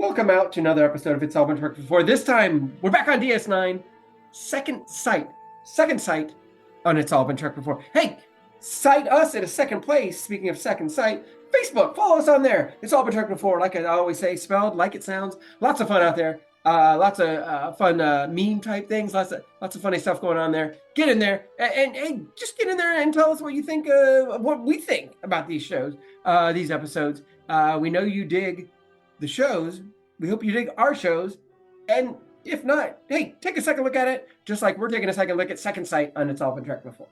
Welcome out to another episode of It's All Been Worked Before. This time, we're back on DS9. Second sight on It's All Been Trucked Before. Hey, cite us at a second place. Speaking of second sight, Facebook, follow us on there. It's All Been Trucked Before, like I always say, spelled like it sounds. Lots of fun out there. Lots of fun meme type things. Lots of funny stuff going on there. Get in there and just get in there and tell us what you think, what we think about these shows, these episodes. We know you dig the shows. We hope you dig our shows. And if not, hey, take a second look at it, just like we're taking a second look at Second Sight on It's All Been Trucked Before.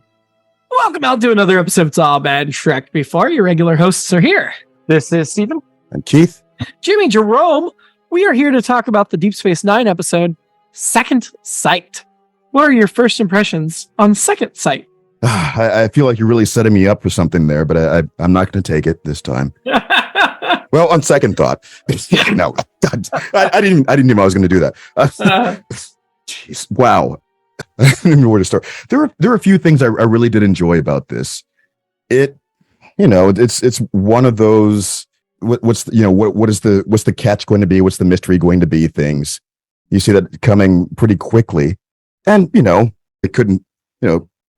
Welcome out to another episode of It's All Been Trucked Before. Your regular hosts are here. This is Stephen. And Keith. Jimmy, Jerome. We are here to talk about the Deep Space Nine episode, Second Sight. What are your first impressions on Second Sight? I feel like you're really setting me up for something there, but I'm not going to take it this time. Well, on second thought, no, I didn't know I was going to do that. Jeez, wow, I don't even know where to start. There are a few things I really did enjoy about this. It's one of those. What's the catch going to be? What's the mystery going to be? Things you see that coming pretty quickly, and it couldn't.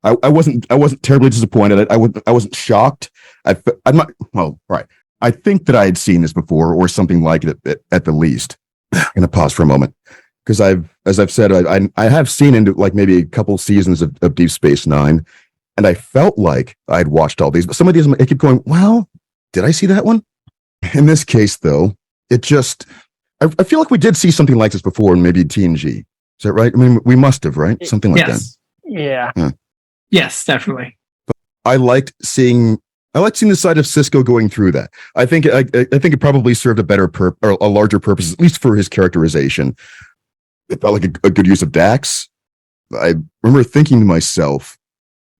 I wasn't terribly disappointed. I wasn't shocked. I'm not. Well, right. I think that I had seen this before, or something like it at the least. I'm gonna pause for a moment because as I've said, I have seen into like maybe a couple seasons of Deep Space Nine, and I felt like I'd watched all these, but some of these I keep going, well, did I see that one? In this case, though, I feel like we did see something like this before in maybe TNG. Is that right? I mean, we must have, right? Something like that. Yeah. Yes, definitely. But I liked seeing the side of Sisko going through that. I think it probably served a larger purpose, at least for his characterization. It felt like a good use of Dax. I remember thinking to myself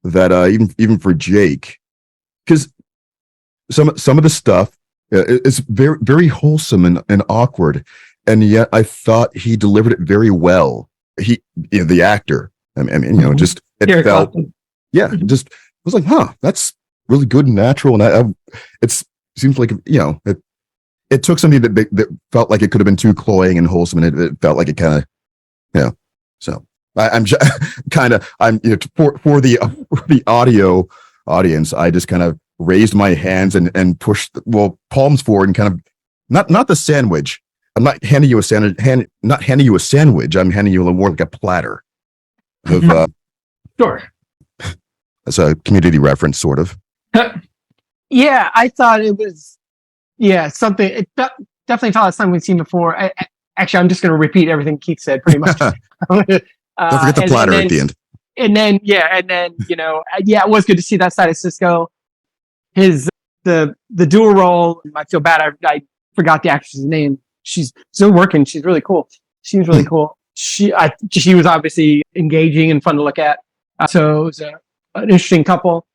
that even for Jake, because some of the stuff is very, very wholesome and awkward, and yet I thought he delivered it very well. The actor, just it felt, just I was like, that's really good and natural, and it seems like it took something that felt like it could have been too cloying and wholesome, and it felt like it kind of, So I'm kind of for the audio audience, I just kind of raised my hands and pushed palms forward and kind of not the sandwich. I'm not handing you a sandwich. Not handing you a sandwich. I'm handing you a little more like a platter. Sure. That's a community reference, sort of. Yeah, I thought it was something. It definitely felt like something we've seen before. Actually, I'm just going to repeat everything Keith said pretty much. Don't forget the platter at the end. And then it was good to see that side of Sisko. The dual role. I feel bad. I forgot the actress's name. She's still working. She's really cool. Seems really cool. She was obviously engaging and fun to look at. So it was an interesting couple.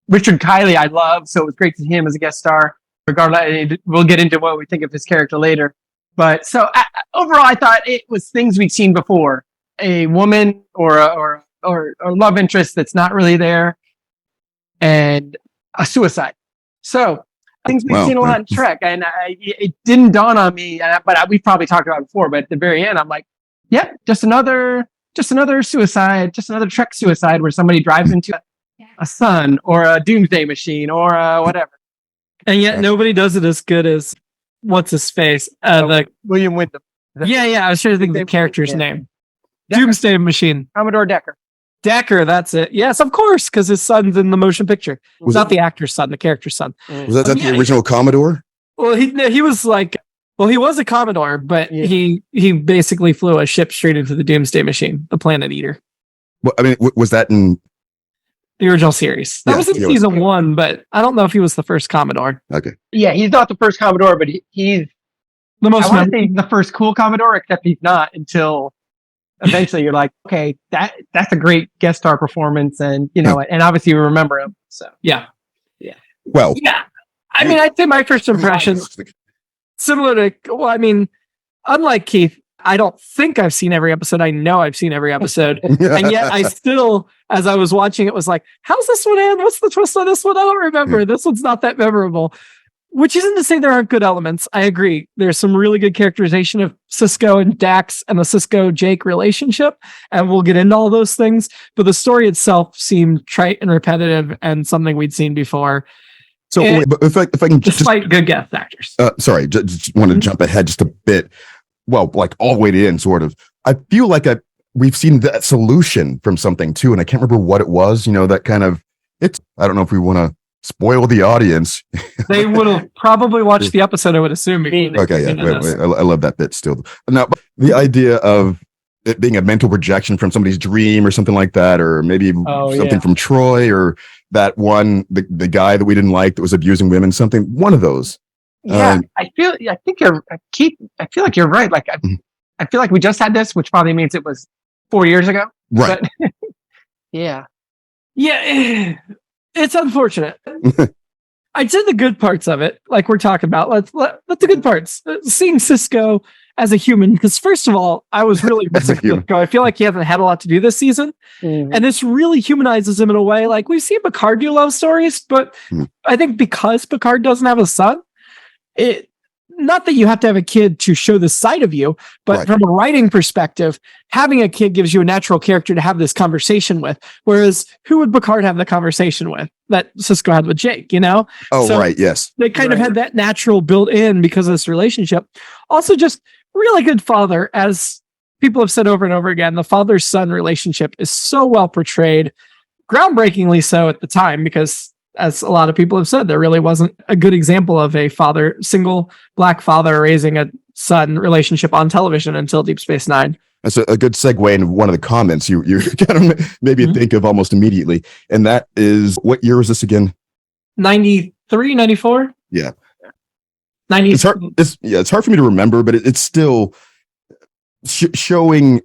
Richard Kiley, I love, so it was great to see him as a guest star. Regardless, we'll get into what we think of his character later. But so overall, I thought it was things we'd seen before: a woman or love interest that's not really there, and a suicide. So things we've seen a lot in Trek, and it didn't dawn on me. But we've probably talked about it before. But at the very end, I'm like, yep, just another suicide, just another Trek suicide where somebody drives into a sun or a doomsday machine or whatever. And yet nobody does it as good as what's his face? William Wyndham. Yeah. I was trying to think of the character's name. Decker. Doomsday Machine. Commodore Decker. Decker, that's it. Yes, of course, because his son's in the motion picture. It's not the actor's son, the character's son. Was that the original Commodore? Well, he was like, he was a Commodore, but he basically flew a ship straight into the Doomsday Machine, the Planet Eater. Well, I mean, was that in the original series? That was in season 1, but I don't know if he was the first Commodore. Okay. Yeah, he's not the first Commodore, but he's the first cool Commodore, except he's not until eventually you're like, okay, that's a great guest star performance, and and obviously you remember him. So yeah. Well, yeah. I mean, I'd say my first impressions similar to unlike Keith, I don't think I've seen every episode. I know I've seen every episode. And yet I still, as I was watching it, was like, how's this one end? What's the twist on this one? I don't remember. This one's not that memorable. Which isn't to say there aren't good elements. I agree. There's some really good characterization of Sisko and Dax and the Sisko-Jake relationship, and we'll get into all those things. But the story itself seemed trite and repetitive and something we'd seen before. So wait, but if I can despite good guest actors. Sorry, just want to jump ahead just a bit. Well, like all the way in, sort of. I feel like we've seen that solution from something too, and I can't remember what it was. That kind of I don't know if we want to spoil the audience. They would have probably watched the episode, I would assume. Okay, yeah, wait, I love that bit still. Now, the idea of it being a mental projection from somebody's dream or something like that, or maybe something from Troy, or that one, the guy that we didn't like that was abusing women, one of those. Yeah, I feel like you're right. Like, I feel like we just had this, which probably means it was 4 years ago. Right. But, yeah. Yeah. It's unfortunate. I'd say the good parts of it, like we're talking about. Let's the good parts. Seeing Sisko as a human, because first of all, I was really Sisko. I feel like he hasn't had a lot to do this season, and this really humanizes him in a way. Like we've seen Picard do love stories, but I think because Picard doesn't have a son, not that you have to have a kid to show this side of you, but from a writing perspective, having a kid gives you a natural character to have this conversation with. Whereas who would Picard have the conversation with that Sisko had with Jake, Oh, so right. Yes. They kind of had that natural built in because of this relationship. Also just really good father, as people have said over and over again, the father-son relationship is so well portrayed, groundbreakingly so at the time, because as a lot of people have said, there really wasn't a good example of a single black father raising a son relationship on television until Deep Space Nine. That's a good segue into one of the comments you kind of maybe think of almost immediately. And that is, what year was this again? 93, 94? Yeah. 90. It's hard for me to remember, but it's still showing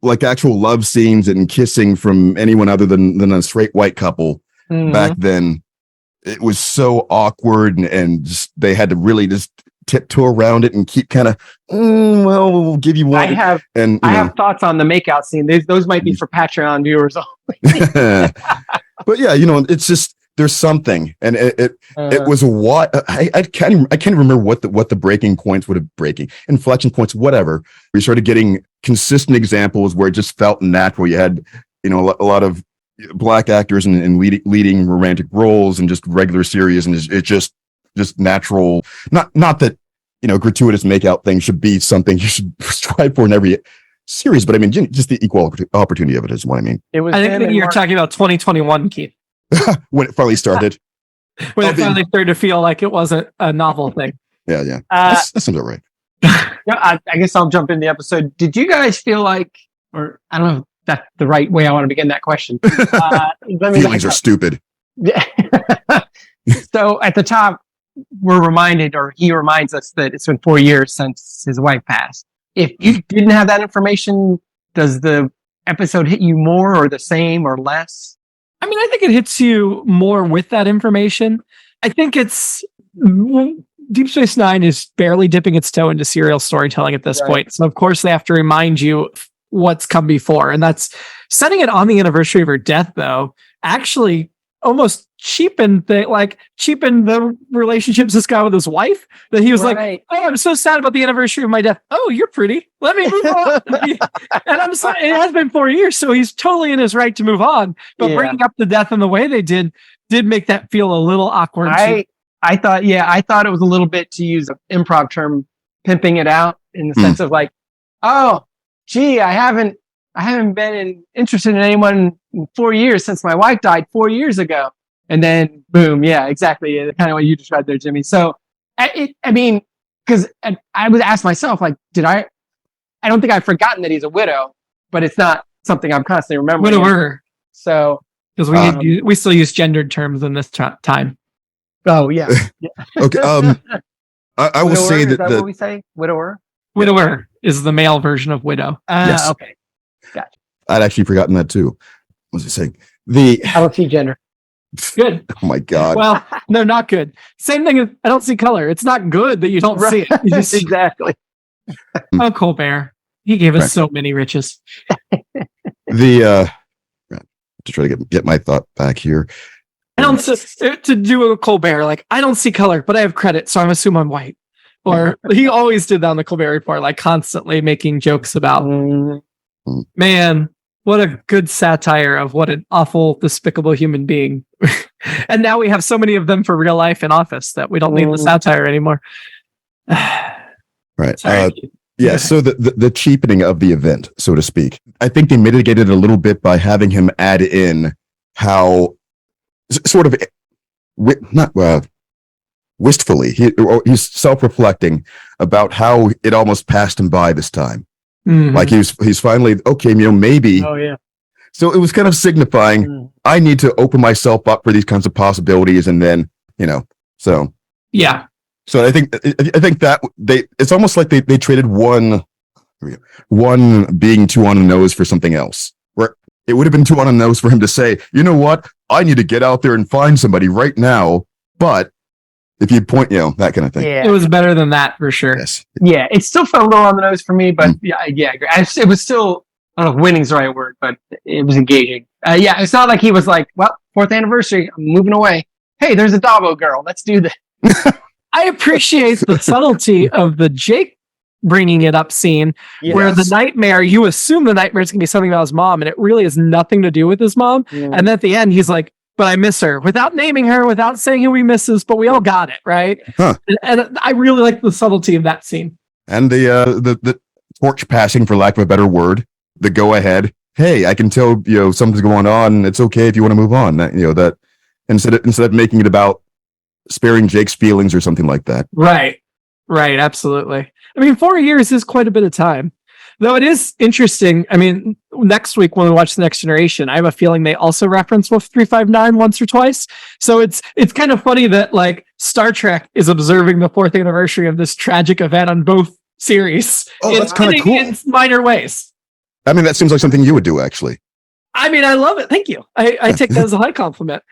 like actual love scenes and kissing from anyone other than a straight white couple. Back then, it was so awkward, and just, they had to really just tiptoe around it and keep kind of, we'll give you one. I have thoughts on the makeout scene. Those might be for Patreon viewers only. But yeah, it's just, there's something, and it was what I can't remember what the breaking points would have inflection points, whatever. We started getting consistent examples where it just felt natural. You had, a lot of black actors in leading romantic roles and just regular serious, and it's just natural. Not that gratuitous makeout thing should be something you should strive for in every series, but I mean just the equal opportunity of it is what I mean. I think that you're talking about 2021, Keith, when it finally started. When it finally started to feel like it wasn't a novel thing. Yeah. That sounds all right. I guess I'll jump in the episode. Did you guys feel like, or I don't know, that's the right way I want to begin that question. Feelings are stupid. So at the top, we're reminded, or he reminds us, that it's been 4 years since his wife passed. If you didn't have that information, does the episode hit you more or the same or less? I mean, I think it hits you more with that information. I think Deep Space Nine is barely dipping its toe into serial storytelling at this point. So of course they have to remind you what's come before, and that's setting it on the anniversary of her death, though, actually almost cheapened the relationship Sisko had with his wife, that he was like, oh, I'm so sad about the anniversary of my death. Oh, you're pretty. Let me move on. And I'm sorry, it has been 4 years, so he's totally in his right to move on. But bringing up the death in the way they did make that feel a little awkward. I thought it was a little bit, to use an improv term, pimping it out, in the sense of like, oh, gee, I haven't been interested in anyone in 4 years since my wife died 4 years ago. And then boom. Yeah, exactly. Kind of what you described there, Jimmy. So I mean, because I would ask myself, like, I don't think I've forgotten that he's a widow, but it's not something I'm constantly remembering. Widower. So, because we still use gendered terms in this time. Oh yeah. Okay. I will say that what we say? Widower. Widower is the male version of widow. Yes. Okay. Gotcha. I'd actually forgotten that too. What was I saying? I don't see gender. Good. Oh my God. Well, no, not good. Same thing as I don't see color. It's not good that you don't see it. Exactly. Oh, Colbert. He gave us so many riches. To try to get my thought back here. I don't to do a Colbert, like, I don't see color, but I have credit, so I'm assuming I'm white. Or he always did that on the Colbert Report, like constantly making jokes about, man, what a good satire of what an awful, despicable human being. And now we have so many of them for real life in office that we don't need the satire anymore. Right. Sorry. Yeah. So the cheapening of the event, so to speak, I think they mitigated it a little bit by having him add in how sort of wistfully he's self-reflecting about how it almost passed him by this time. Mhm. Like he's finally, okay, maybe. Oh yeah. So it was kind of signifying I need to open myself up for these kinds of possibilities, and then so Yeah. So I think that it's almost like they traded one being too on the nose for something else. Where it would have been too on the nose for him to say, you know what, I need to get out there and find somebody right now. But if you point, that kind of thing. Yeah. It was better than that for sure. Yes. Yeah, it still felt a little on the nose for me, but I agree. It was still, I don't know if winning's the right word, but it was engaging. It's not like he was like, well, 4th anniversary, I'm moving away. Hey, there's a Davo girl. Let's do this. I appreciate the subtlety of the Jake bringing it up scene where the nightmare, you assume the nightmare is going to be something about his mom, and it really has nothing to do with his mom. And then at the end, he's like, but I miss her, without naming her, without saying who he misses, but we all got it, right? Huh. And I really like the subtlety of that scene. And the torch passing, for lack of a better word, the go ahead. Hey, I can tell something's going on. It's okay if you want to move on. That instead of making it about sparing Jake's feelings or something like that. Right, absolutely. I mean, 4 years is quite a bit of time. Though it is interesting. I mean, next week when we watch The Next Generation, I have a feeling they also reference Wolf 359 once or twice. So it's kind of funny that like Star Trek is observing the 4th anniversary of this tragic event on both series. Oh, that's kind of cool. In minor ways. I mean, that seems like something you would do, actually. I mean, I love it. Thank you. I take that as a high compliment.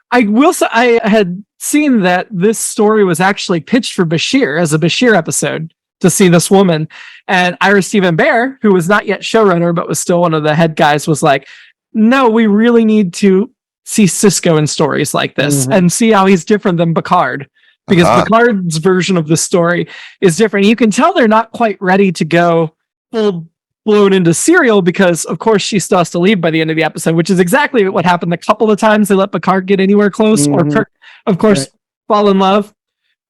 I will say I had seen that this story was actually pitched for Bashir as a Bashir episode to see this woman. And Ira Stephen Bear, who was not yet showrunner, but was still one of the head guys, was like, no, we really need to see Sisko in stories like this and see how he's different than Picard. Because Picard's version of the story is different. You can tell they're not quite ready to go full blown into serial because, of course, she still has to leave by the end of the episode, which is exactly what happened a couple of times they let Picard get anywhere close, or Kirk, of course, fall in love.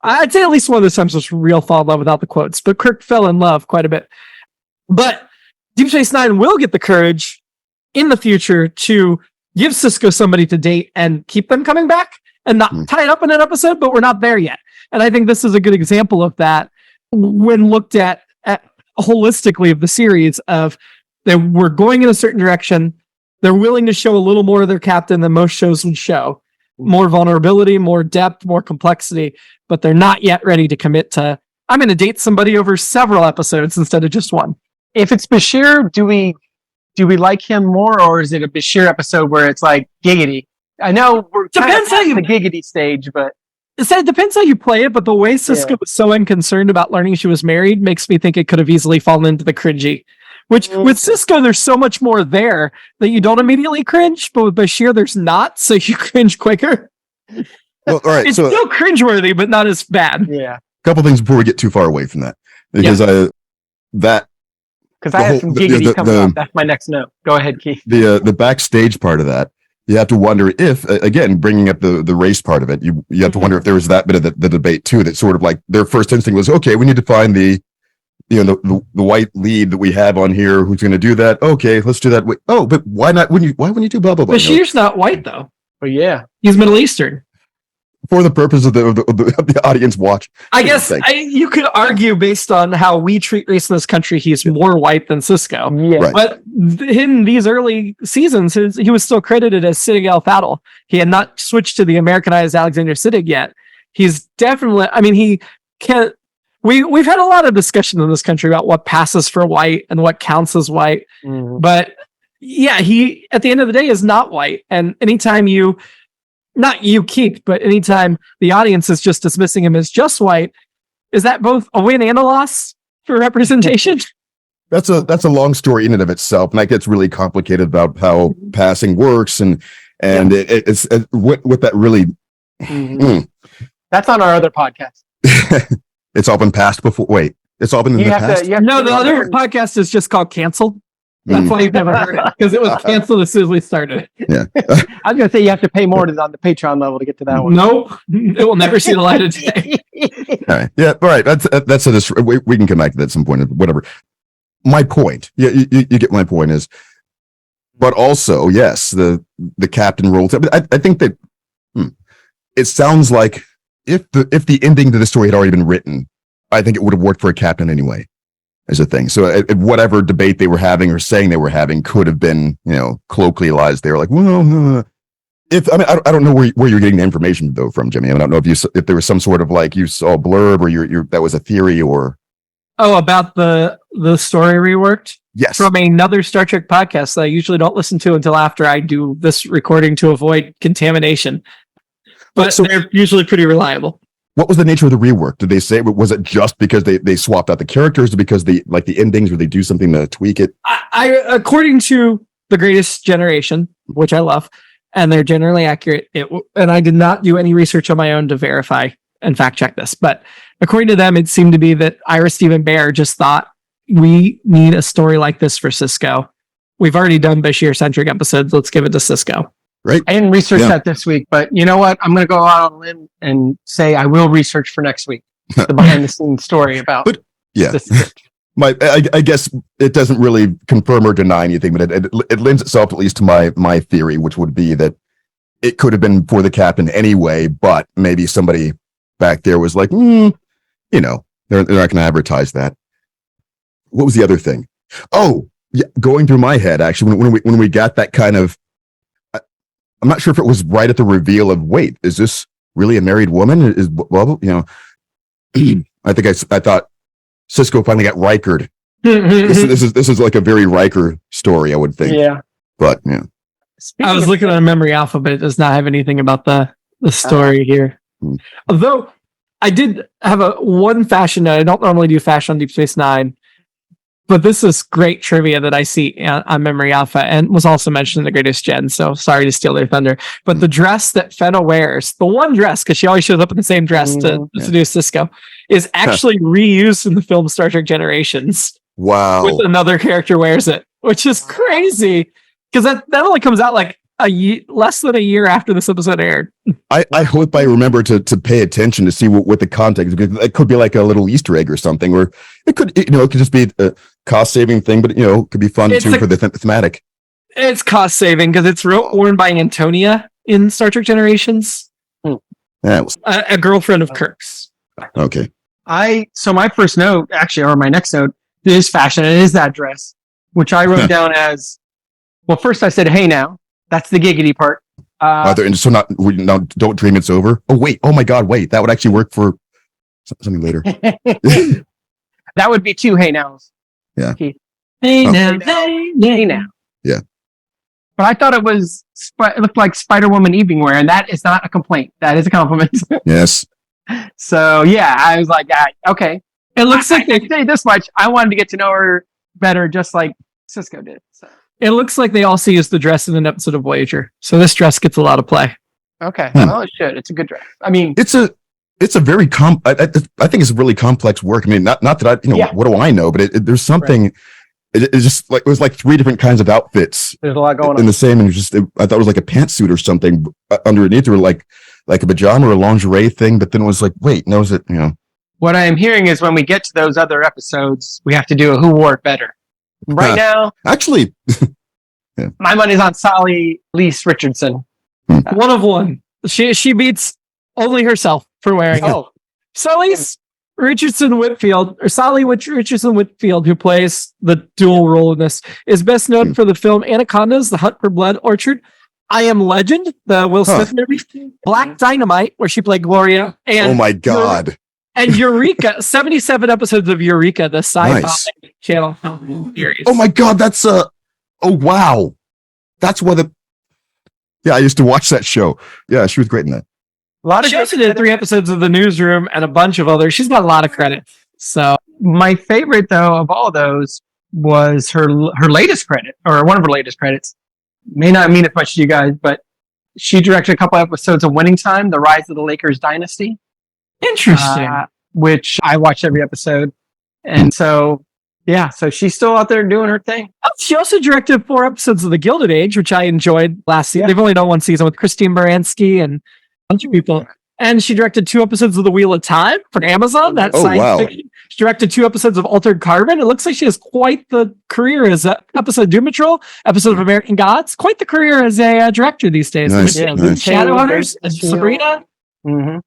I'd say at least one of those times was real fall in love without the quotes, but Kirk fell in love quite a bit. But Deep Space Nine will get the courage in the future to give Sisko somebody to date and keep them coming back and not tie it up in an episode, but we're not there yet. And I think this is a good example of that when looked at holistically of the series of that we're going in a certain direction. They're willing to show a little more of their captain than most shows would show. More vulnerability, more depth, more complexity, but they're not yet ready to commit to, I'm going to date somebody over several episodes instead of just one. If it's Bashir, do we like him more, or is it a Bashir episode where it's like giggity? I know we're Depends how you the giggity stage, but it depends how you play it, but the way Sisko was so unconcerned about learning she was married makes me think it could have easily fallen into the cringy. Which with Sisko, there's so much more there that you don't immediately cringe, but with Bashir, there's not, so you cringe quicker. Well, all right, it's still cringeworthy, but not as bad. Yeah. A couple things before we get too far away from that, because I have some giggity coming up. That's my next note. Go ahead, Keith. The backstage part of that, you have to wonder if, again, bringing up the race part of it, you have to wonder if there was that bit of the debate too. That sort of like their first instinct was, okay, we need to find the white lead that we have on here who's going to do that. Okay, let's do that. Wait, but why not? Why wouldn't you do blah blah blah? Bashir's not white though. But yeah, he's Middle Eastern. For the purpose of the audience watch, I guess you could argue based on how we treat race in this country, he's more white than Sisko. Yeah, right. But in these early seasons, he was still credited as Siddig al-Fadl. He had not switched to the Americanized Alexander Siddig yet. He's definitely. I mean, he can't. We've had a lot of discussion in this country about what passes for white and what counts as white. But yeah, he at the end of the day is not white. And anytime not you, Keith, but anytime the audience is just dismissing him as just white, is that both a win and a loss for representation? That's a long story in and of itself, and that gets really complicated about how passing works and And it's what that really. That's on our other podcast. It's all been passed before. Wait, it's all been in the past. No, the other podcast is just called Canceled. That's why you've never heard it, because it was canceled as soon as we started it. Yeah. I was going to say you have to pay more on the Patreon level to get to that one. Nope, it will never see the light of day. All right. Yeah. All right. That's we can come back to that at some point. Whatever. My point. Yeah. You get my point is, but also yes, the captain role. I think that it sounds like if the ending to the story had already been written, I think it would have worked for a captain anyway. As a thing. So whatever debate they were having or saying they were having could have been, colloquialized. They were like, well, I don't know where you're getting the information though from, Jimmy. I don't know if there was some sort of like you saw a blurb or that was a theory or. Oh, about the story reworked? Yes. From another Star Trek podcast that I usually don't listen to until after I do this recording to avoid contamination. But they're usually pretty reliable. What was the nature of the rework? Did they say, was it just because they swapped out the characters, or because they like the endings, or they do something to tweak it? I according to The Greatest Generation, which I love, and they're generally accurate. And I did not do any research on my own to verify and fact check this, but according to them, it seemed to be that Ira Stephen Bear just thought we need a story like this for Sisko. We've already done Bashir-centric episodes. Let's give it to Sisko. Right. I didn't research that this week, but you know what? I'm going to go out on a limb and say I will research for next week the behind-the-scenes story about. But yeah, this. I guess it doesn't really confirm or deny anything, but it lends itself at least to my theory, which would be that it could have been for the captain anyway, but maybe somebody back there was like, they're not going to advertise that. What was the other thing? Oh, yeah, going through my head actually when we got that kind of. I'm not sure if it was right at the reveal of, wait, is this really a married woman? I thought Sisko finally got Rikered. This is like a very Riker story, I would think. Yeah. But yeah. I was looking at a memory alpha, but it does not have anything about the story here. Although I did have one fashion note. I don't normally do fashion on Deep Space Nine, but this is great trivia that I see on Memory Alpha and was also mentioned in The Greatest Gen, so sorry to steal their thunder. But the dress that Fenna wears, the one dress, because she always shows up in the same dress to seduce Sisko, is actually reused in the film Star Trek Generations. Wow. With another character wears it, which is crazy, because that only comes out like less than a year after this episode aired. I hope I remember to pay attention to see what the context, because it could be like a little Easter egg or something, or it could just be a cost saving thing, but it could be fun too for the thematic. It's cost saving because it's worn by Antonia in Star Trek Generations. Yeah, a girlfriend of Kirk's. Okay. So my first note, actually, or my next note, is fashion. It is that dress, which I wrote down as, well, first I said, hey now. That's the giggity part. Don't dream it's over. Oh, wait. Oh my God. Wait, that would actually work for something later. That would be two hey nows. Yeah. Hey now. Hey now. Yeah. But I thought it looked like Spider-Woman evening wear, and that is not a complaint. That is a compliment. Yes. So yeah, I was like, okay. It looks like they say this much. I wanted to get to know her better, just like Sisko did. So. It looks like they also used the dress in an episode of Voyager. So this dress gets a lot of play. Okay. Well, it should. It's a good dress. I mean, it's a very I think it's really complex work. I mean, not that what do I know, but there's something, right. It's just like, it was like three different kinds of outfits. There's a lot going on in the same, and I thought it was like a pantsuit or something underneath, or like a pajama or a lingerie thing. But then it was like, wait, no, is it, What I am hearing is when we get to those other episodes, we have to do a who wore it better. Right now, actually, my money's on Sally Lease Richardson. One of one. She beats only herself for wearing it. Sally Richardson Whitfield, or Sally Richardson Whitfield, who plays the dual role in this, is best known for the film Anacondas: The Hunt for Blood Orchard, I Am Legend, the Will Smith movie, Black Dynamite, where she played Gloria, and oh my God. And Eureka, 77 episodes of Eureka, the sci-fi channel series. Oh my God, that's oh wow. That's why I used to watch that show. Yeah, she was great in that. She also did 3 episodes of The Newsroom and a bunch of others. She's got a lot of credit. So my favorite, though, of all those was her latest credit, or one of her latest credits. May not mean as much to you guys, but she directed a couple episodes of Winning Time, The Rise of the Lakers Dynasty. Interesting. Which I watched every episode. And so, yeah, so she's still out there doing her thing. She also directed 4 episodes of The Gilded Age, which I enjoyed last season. Yeah. They've only done 1 season with Christine Baranski and a bunch of people. And she directed 2 episodes of The Wheel of Time for Amazon. That's science fiction. She directed 2 episodes of Altered Carbon. It looks like she has quite the career as an episode of Doom Patrol, episode of American Gods. Quite the career as a director these days. Nice, Nice. Shadowhunters, Sabrina. Mm-hmm.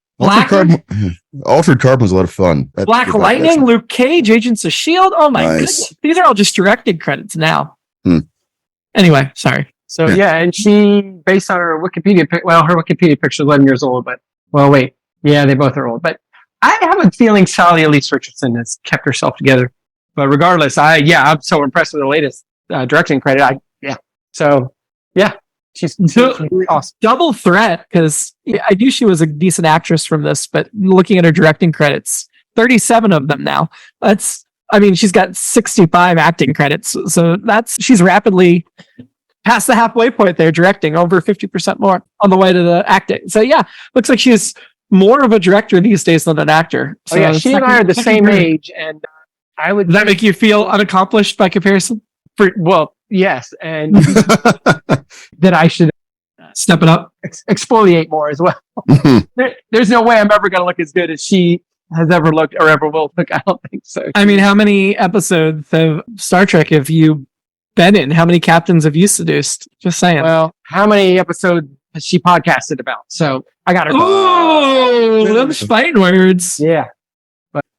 Altered Carbon was a lot of fun. Black Lightning, Luke Cage, Agents of S.H.I.E.L.D. Oh my goodness. These are all just directed credits now. Anyway, sorry. So yeah, and she, based on her Wikipedia, her Wikipedia picture is 11 years old, but, well, wait. Yeah, they both are old. But I have a feeling Sally Elise Richardson has kept herself together. But regardless, I'm so impressed with her latest directing credit. So, yeah. She's really awesome. Double threat, because I knew she was a decent actress from this, but looking at her directing credits, 37 of them now. She's got 65 acting credits. So she's rapidly past the halfway point there, directing over 50% more on the way to the acting. So yeah, looks like she's more of a director these days than an actor. So she and I are the same age, and I would. Does that make you feel unaccomplished by comparison? Yes, and that I should step it up, exfoliate more as well. There's no way I'm ever going to look as good as she has ever looked or ever will look. I don't think so. I mean, how many episodes of Star Trek have you been in? How many captains have you seduced? Just saying. Well, how many episodes has she podcasted about? So I got her. Oh, those fighting words. Yeah.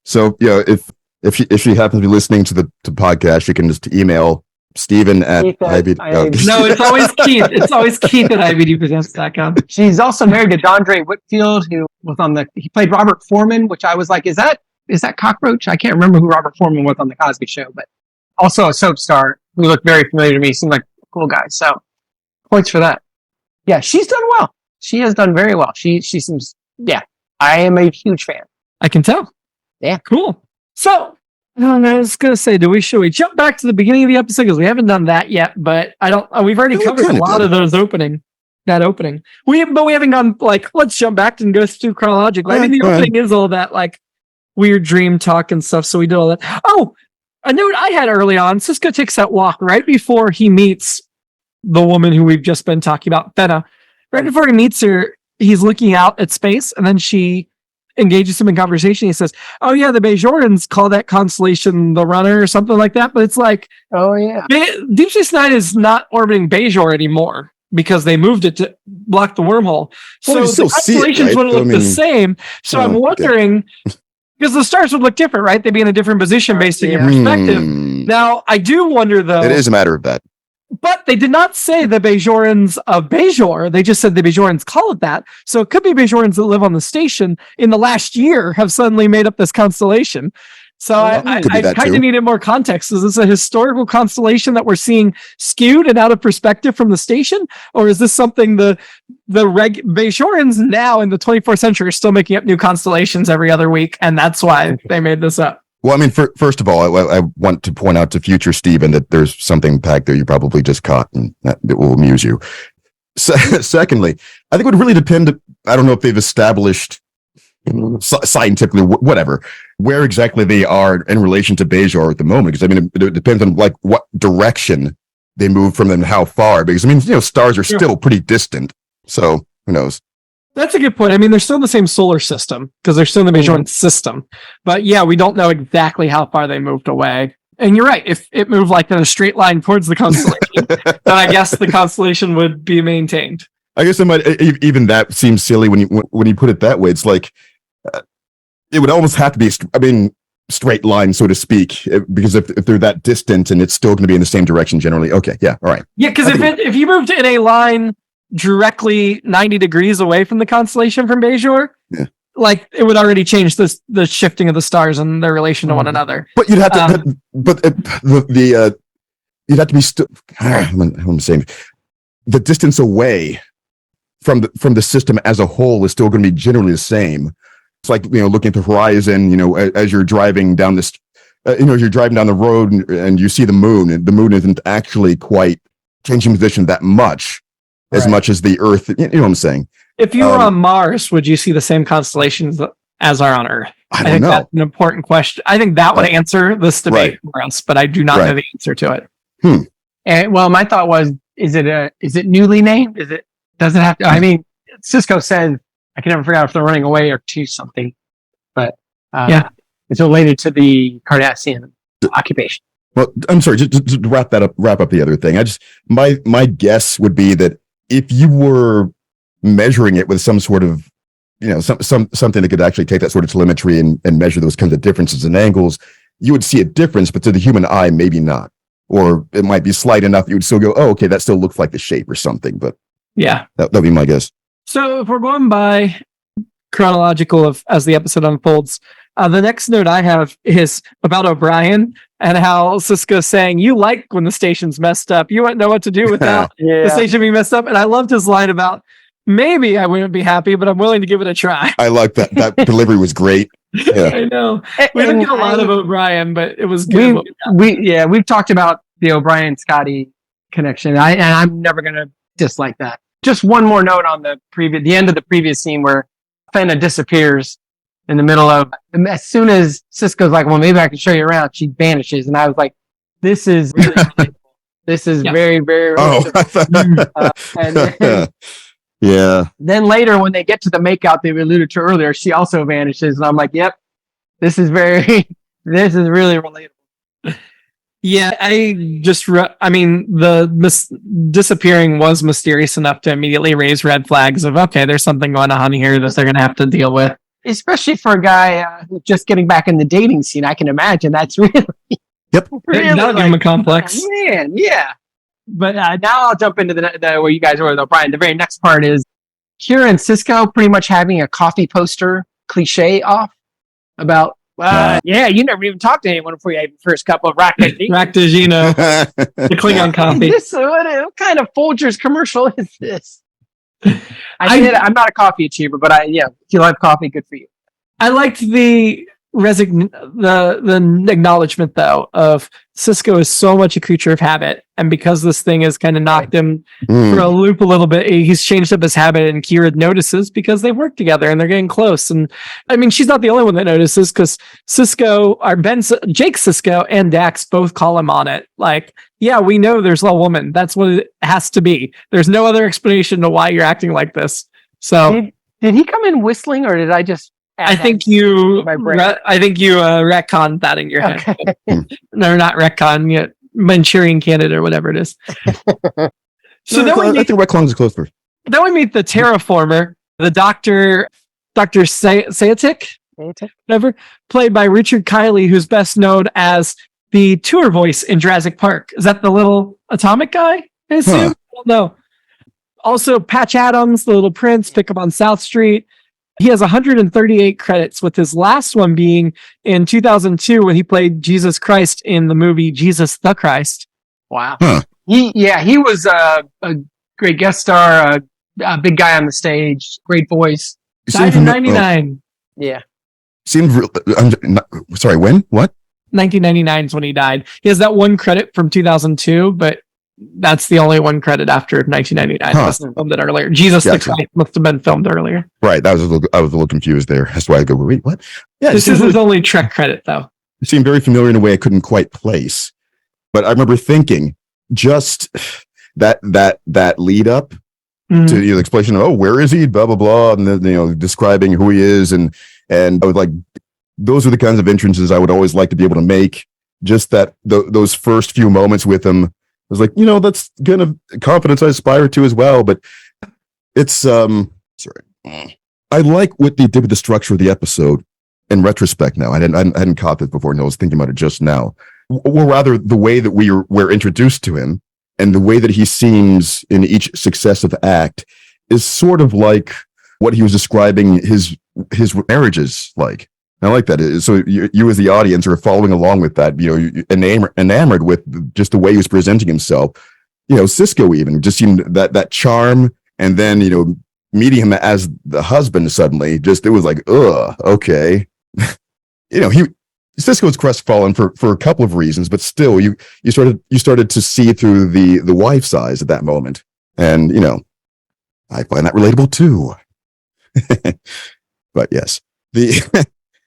So if she happens to be listening to the podcast, she can just email Steven at IBD. No, it's always Keith. It's always Keith at IBDpresents.com. She's also married to Dondre Whitfield, who was he played Robert Foreman, which I was like, is that Cockroach? I can't remember who Robert Foreman was on the Cosby Show, but also a soap star who looked very familiar to me. Seemed like a cool guy. So points for that. Yeah, she's done well. She has done very well. She seems, I am a huge fan. I can tell. Yeah. Cool. So, I was going to say, should we jump back to the beginning of the episode? Because we haven't done that yet, but we've already covered a lot of those that opening. We haven't gone, let's jump back and go through chronologically. I mean, the opening is all that, weird dream talk and stuff, so we did all that. Oh, a note I had early on, Sisko takes that walk right before he meets the woman who we've just been talking about, Fenna. Right before he meets her, he's looking out at space, and then she engages him in conversation. He says, "Oh yeah, the Bajorans call that constellation the Runner or something like that." But it's like, oh yeah, Deep Space Nine is not orbiting Bajor anymore because they moved it to block the wormhole. Well, so the constellations wouldn't look the same. So I'm wondering, because the stars would look different, right? They'd be in a different position based on your perspective. Now, I do wonder though. It is a matter of that. But they did not say the Bajorans of Bajor. They just said the Bajorans call it that. So it could be Bajorans that live on the station in the last year have suddenly made up this constellation. So I kind of needed more context. Is this a historical constellation that we're seeing skewed and out of perspective from the station? Or is this something the Bajorans now in the 24th century are still making up new constellations every other week, and that's why they made this up? Well, I mean, first of all, I want to point out to future Steven that there's something back there you probably just caught, and that will amuse you. Secondly, I think it would really depend. I don't know if they've established scientifically, whatever, where exactly they are in relation to Bajor at the moment. Because I mean, it depends on what direction they move from them, and how far. Because I mean, stars are still pretty distant, so who knows. That's a good point. I mean, they're still in the same solar system because they're still in the Bajoran system. But yeah, we don't know exactly how far they moved away. And you're right. If it moved in a straight line towards the constellation, then I guess the constellation would be maintained. I guess even that seems silly when you put it that way. It's like it would almost have to be, straight line, so to speak, because if they're that distant and it's still going to be in the same direction generally. Okay, yeah, all right. Yeah, because if you moved in a line directly 90 degrees away from the constellation from Bajor, it would already change the shifting of the stars and their relation to one another. But you'd have to, you'd have to be still. I'm saying the distance away from the system as a whole is still going to be generally the same. It's like looking at the horizon. As you're driving down this, as you're driving down the road and you see the moon, and the moon isn't actually quite changing position that much. as much as the Earth. You know what I'm saying? If you were on Mars, would you see the same constellations as are on Earth? I don't think know. that's an important question. I think that would answer this debate for us, but I do not know the answer to it. And well, my thought was, is it newly named? Does it have to? I mean, Sisko said I can never figure out if they're running away or to something, but it's related to the Cardassian occupation. Well, I'm sorry, just to wrap up the other thing. My guess would be that if you were measuring it with some sort of, something that could actually take that sort of telemetry and measure those kinds of differences in angles, you would see a difference, but to the human eye, maybe not. Or it might be slight enough you would still go, oh, okay, that still looks like the shape or something. But yeah, that'd be my guess. So if we're going by chronological as the episode unfolds, the next note I have is about O'Brien and how Sisko's saying, you like when the station's messed up. You wouldn't know what to do without the station being messed up. And I loved his line about, maybe I wouldn't be happy, but I'm willing to give it a try. I like that. That delivery was great. Yeah. I know. We didn't get a lot of O'Brien, but it was good. We've talked about the O'Brien-Scotty connection. I'm never going to dislike that. Just one more note on the end of the previous scene where Fenna disappears in the middle of, as soon as Sisko's like, well, maybe I can show you around, she vanishes. And I was like, this is really relatable. This is very, very relatable. Then later when they get to the makeout they alluded to earlier, she also vanishes. And I'm like, yep, this is really relatable. Yeah, the disappearing was mysterious enough to immediately raise red flags of, okay, there's something going on here that they're going to have to deal with. Especially for a guy who's just getting back in the dating scene, I can imagine that's really... Really that'll give him a complex. Man, yeah. But now I'll jump into the where you guys were, though, Brian. The very next part is Kira and Sisko pretty much having a coffee poster cliche off about, you never even talked to anyone before you had your first cup of Raktajino, the Klingon coffee. What kind of Folgers commercial is this? I'm not a coffee achiever, but if you like coffee, good for you. I liked the acknowledgement though of Sisko is so much a creature of habit, and because this thing has kind of knocked him for a loop a little bit, he's changed up his habit, and Kira notices because they work together and they're getting close. And I mean, she's not the only one that notices, because Jake Sisko and Dax both call him on it. Like, yeah, we know there's a woman. That's what it has to be. There's no other explanation to why you're acting like this. So did he come in whistling, or did I just? I think you retconned that in your head. Okay. No, not retcon yet. Manchurian Candidate or whatever it is. I think retcon is close first. Then we meet the terraformer, the Dr. Sayatic, whatever, played by Richard Kiley, who's best known as the tour voice in Jurassic Park. Is that the little atomic guy? I assume. No. Also, Patch Adams, the Little Prince, pick up on South Street. He has 138 credits, with his last one being in 2002 when he played Jesus Christ in the movie Jesus the Christ. Wow. Huh. He was a great guest star, a big guy on the stage, great voice. Died in 99. Yeah. Sorry, when? What? 1999 is when he died. He has that one credit from 2002, but that's the only one credit after 1999. Must have filmed it earlier. Jesus the Christ must have been filmed earlier. Right. I was a little confused there. That's why I go, wait, what? Yeah, this is his only Trek credit, though. It seemed very familiar in a way I couldn't quite place. But I remember thinking just that lead up to the explanation of, where is he? Blah, blah, blah. And then, describing who he is. And I was like, those are the kinds of entrances I would always like to be able to make. Just that those first few moments with him. I was like, that's kind of confidence I aspire to as well. But it's, I like what they did with the structure of the episode in retrospect now. I hadn't caught this before, and I was thinking about it just now. Or rather, the way that we're introduced to him and the way that he seems in each successive act is sort of like what he was describing his marriages like. I like that. So you as the audience are following along with that, enamored with just the way he was presenting himself. Sisko even just seemed that charm, and then, meeting him as the husband suddenly, it was like, okay. Sisko was crestfallen for a couple of reasons, but still you started to see through the wife's eyes at that moment. And, I find that relatable too. But yes,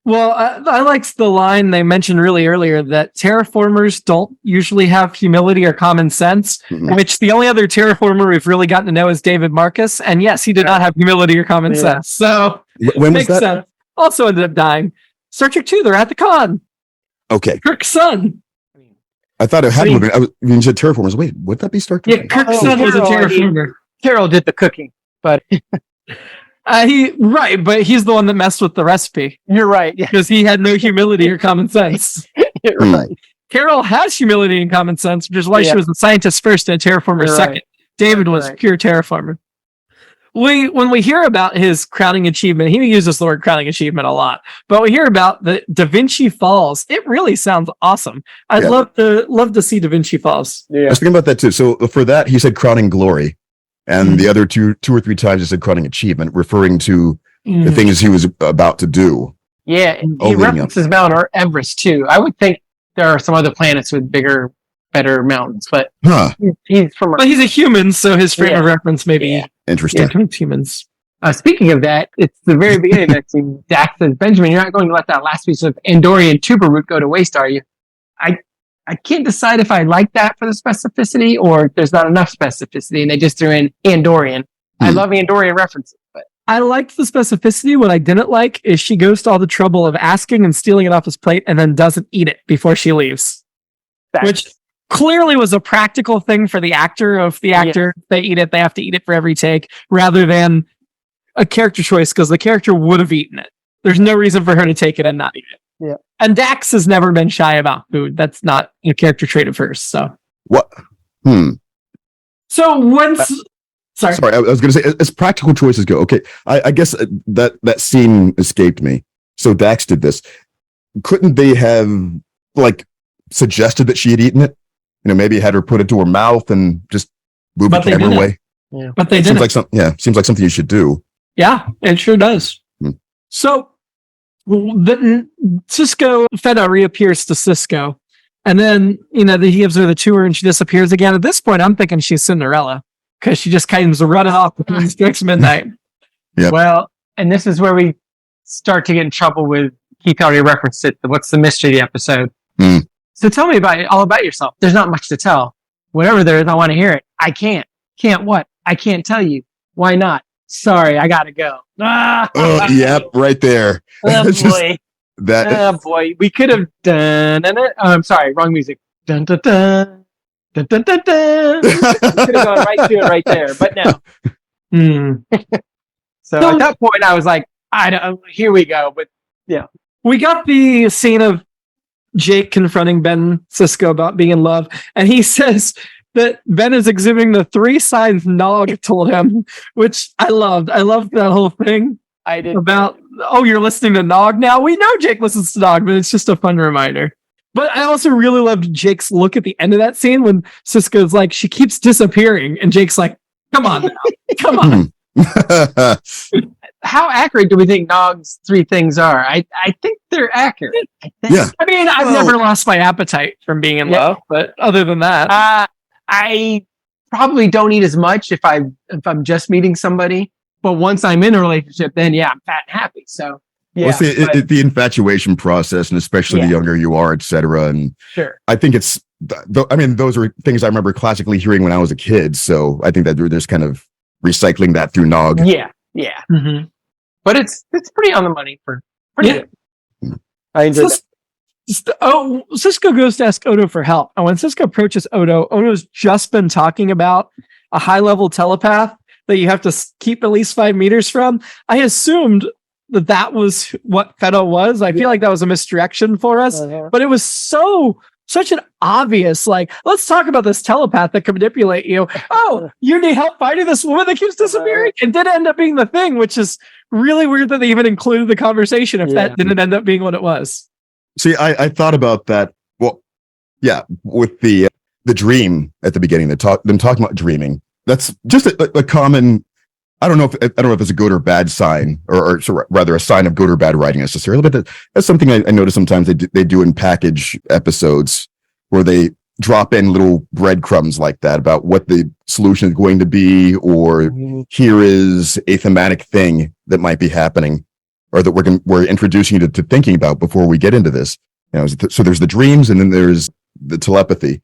Well, I liked the line they mentioned really earlier that terraformers don't usually have humility or common sense, which the only other terraformer we've really gotten to know is David Marcus. And yes, he did not have humility or common sense. So when was makes that? sense. Also ended up dying. Star Trek 2, they're at the con. Okay. Kirk's son. I thought it had to have been. You said terraformers. Wait, would that be Star Trek? Yeah, Kirk's son was a terraformer. Carol did the cooking, but but he's the one that messed with the recipe you're right. Yeah, because he had no humility or common sense. you're right. Carol has humility and common sense, which is why she was a scientist first and a terraformer You're second. right. David was pure terraformer. When we hear about his crowning achievement, he uses the word crowning achievement a lot, but we hear about the Da Vinci Falls. It really sounds awesome. I'd love to see Da Vinci Falls. I was thinking about that too. So for that, he said crowning glory. And the other two or three times he said crowning achievement, referring to the things he was about to do. Yeah, and he references Mount Everest too. I would think there are some other planets with bigger, better mountains, but he's from. But he's a human, so his frame of reference may be interesting. Humans. Speaking of that, it's the very beginning of that scene. Dax says, "Benjamin, you're not going to let that last piece of Andorian tuber root go to waste, are you?" I can't decide if I like that for the specificity or if there's not enough specificity and they just threw in Andorian. I love Andorian references, but I liked the specificity. What I didn't like is she goes to all the trouble of asking and stealing it off his plate and then doesn't eat it before she leaves. Which clearly was a practical thing for the actor. If the actor, they eat it, they have to eat it for every take rather than a character choice because the character would have eaten it. There's no reason for her to take it and not eat it. Yeah. And Dax has never been shy about food. That's not a character trait of hers. So what? So once, sorry, I was going to say, as practical choices go, okay, I guess that scene escaped me. So Dax did this. Couldn't they have suggested that she had eaten it? Maybe had her put it to her mouth and just move the camera away. Yeah. But they didn't. Seems like something you should do. Yeah, it sure does. So Feta reappears to Sisko, and then he gives her the tour and she disappears again. At this point, I'm thinking she's Cinderella because she just kind of running off between strikes midnight. Yep. Well, and this is where we start to get in trouble with Keith already referenced it. What's the mystery of the episode? So tell me all about yourself. There's not much to tell. Whatever there is, I want to hear it. I can't. Can't what? I can't tell you. Why not? Sorry, I gotta go. Yep, right there. Oh boy. Oh boy. We could have done it. Oh, I'm sorry, wrong music. Dun dun dun. Dun dun dun dun. We could have gone right to it right there, but no. So at that point I was like, here we go. But yeah. We got the scene of Jake confronting Ben Sisko about being in love, and he says that Ben is exhibiting the 3 signs Nog told him, which I loved. I loved that whole thing. I did about, you're listening to Nog now? We know Jake listens to Nog, but it's just a fun reminder. But I also really loved Jake's look at the end of that scene when Sisko's like, she keeps disappearing, and Jake's like, come on now. Come on. How accurate do we think Nog's 3 things are? I think they're accurate. Yeah. I mean, I've never lost my appetite from being in love, but other than that, I probably don't eat as much if I'm just meeting somebody. But once I'm in a relationship, then I'm fat and happy. So it's the infatuation process, and especially the younger you are, etc. And sure, I think it's. Those are things I remember classically hearing when I was a kid. So I think that there's kind of recycling that through Nog. Yeah. Mm-hmm. But it's pretty on the money for pretty good. I enjoyed it. Sisko goes to ask Odo for help. And when Sisko approaches Odo's just been talking about a high-level telepath that you have to keep at least 5 meters from. I assumed that was what Feta was. I feel like that was a misdirection for us. But it was such an obvious, let's talk about this telepath that can manipulate you. Oh, you need help fighting this woman that keeps disappearing? It did end up being the thing, which is really weird that they even included the conversation if that didn't end up being what it was. See, I thought about that. Well, with the dream at the beginning, them talking about dreaming. That's just a common. I don't know if it's a good or bad sign, or rather a sign of good or bad writing necessarily. But that's something I notice sometimes they do in package episodes where they drop in little breadcrumbs like that about what the solution is going to be, or here is a thematic thing that might be happening, or that we're introducing you to thinking about before we get into this. So there's the dreams, and then there's the telepathy,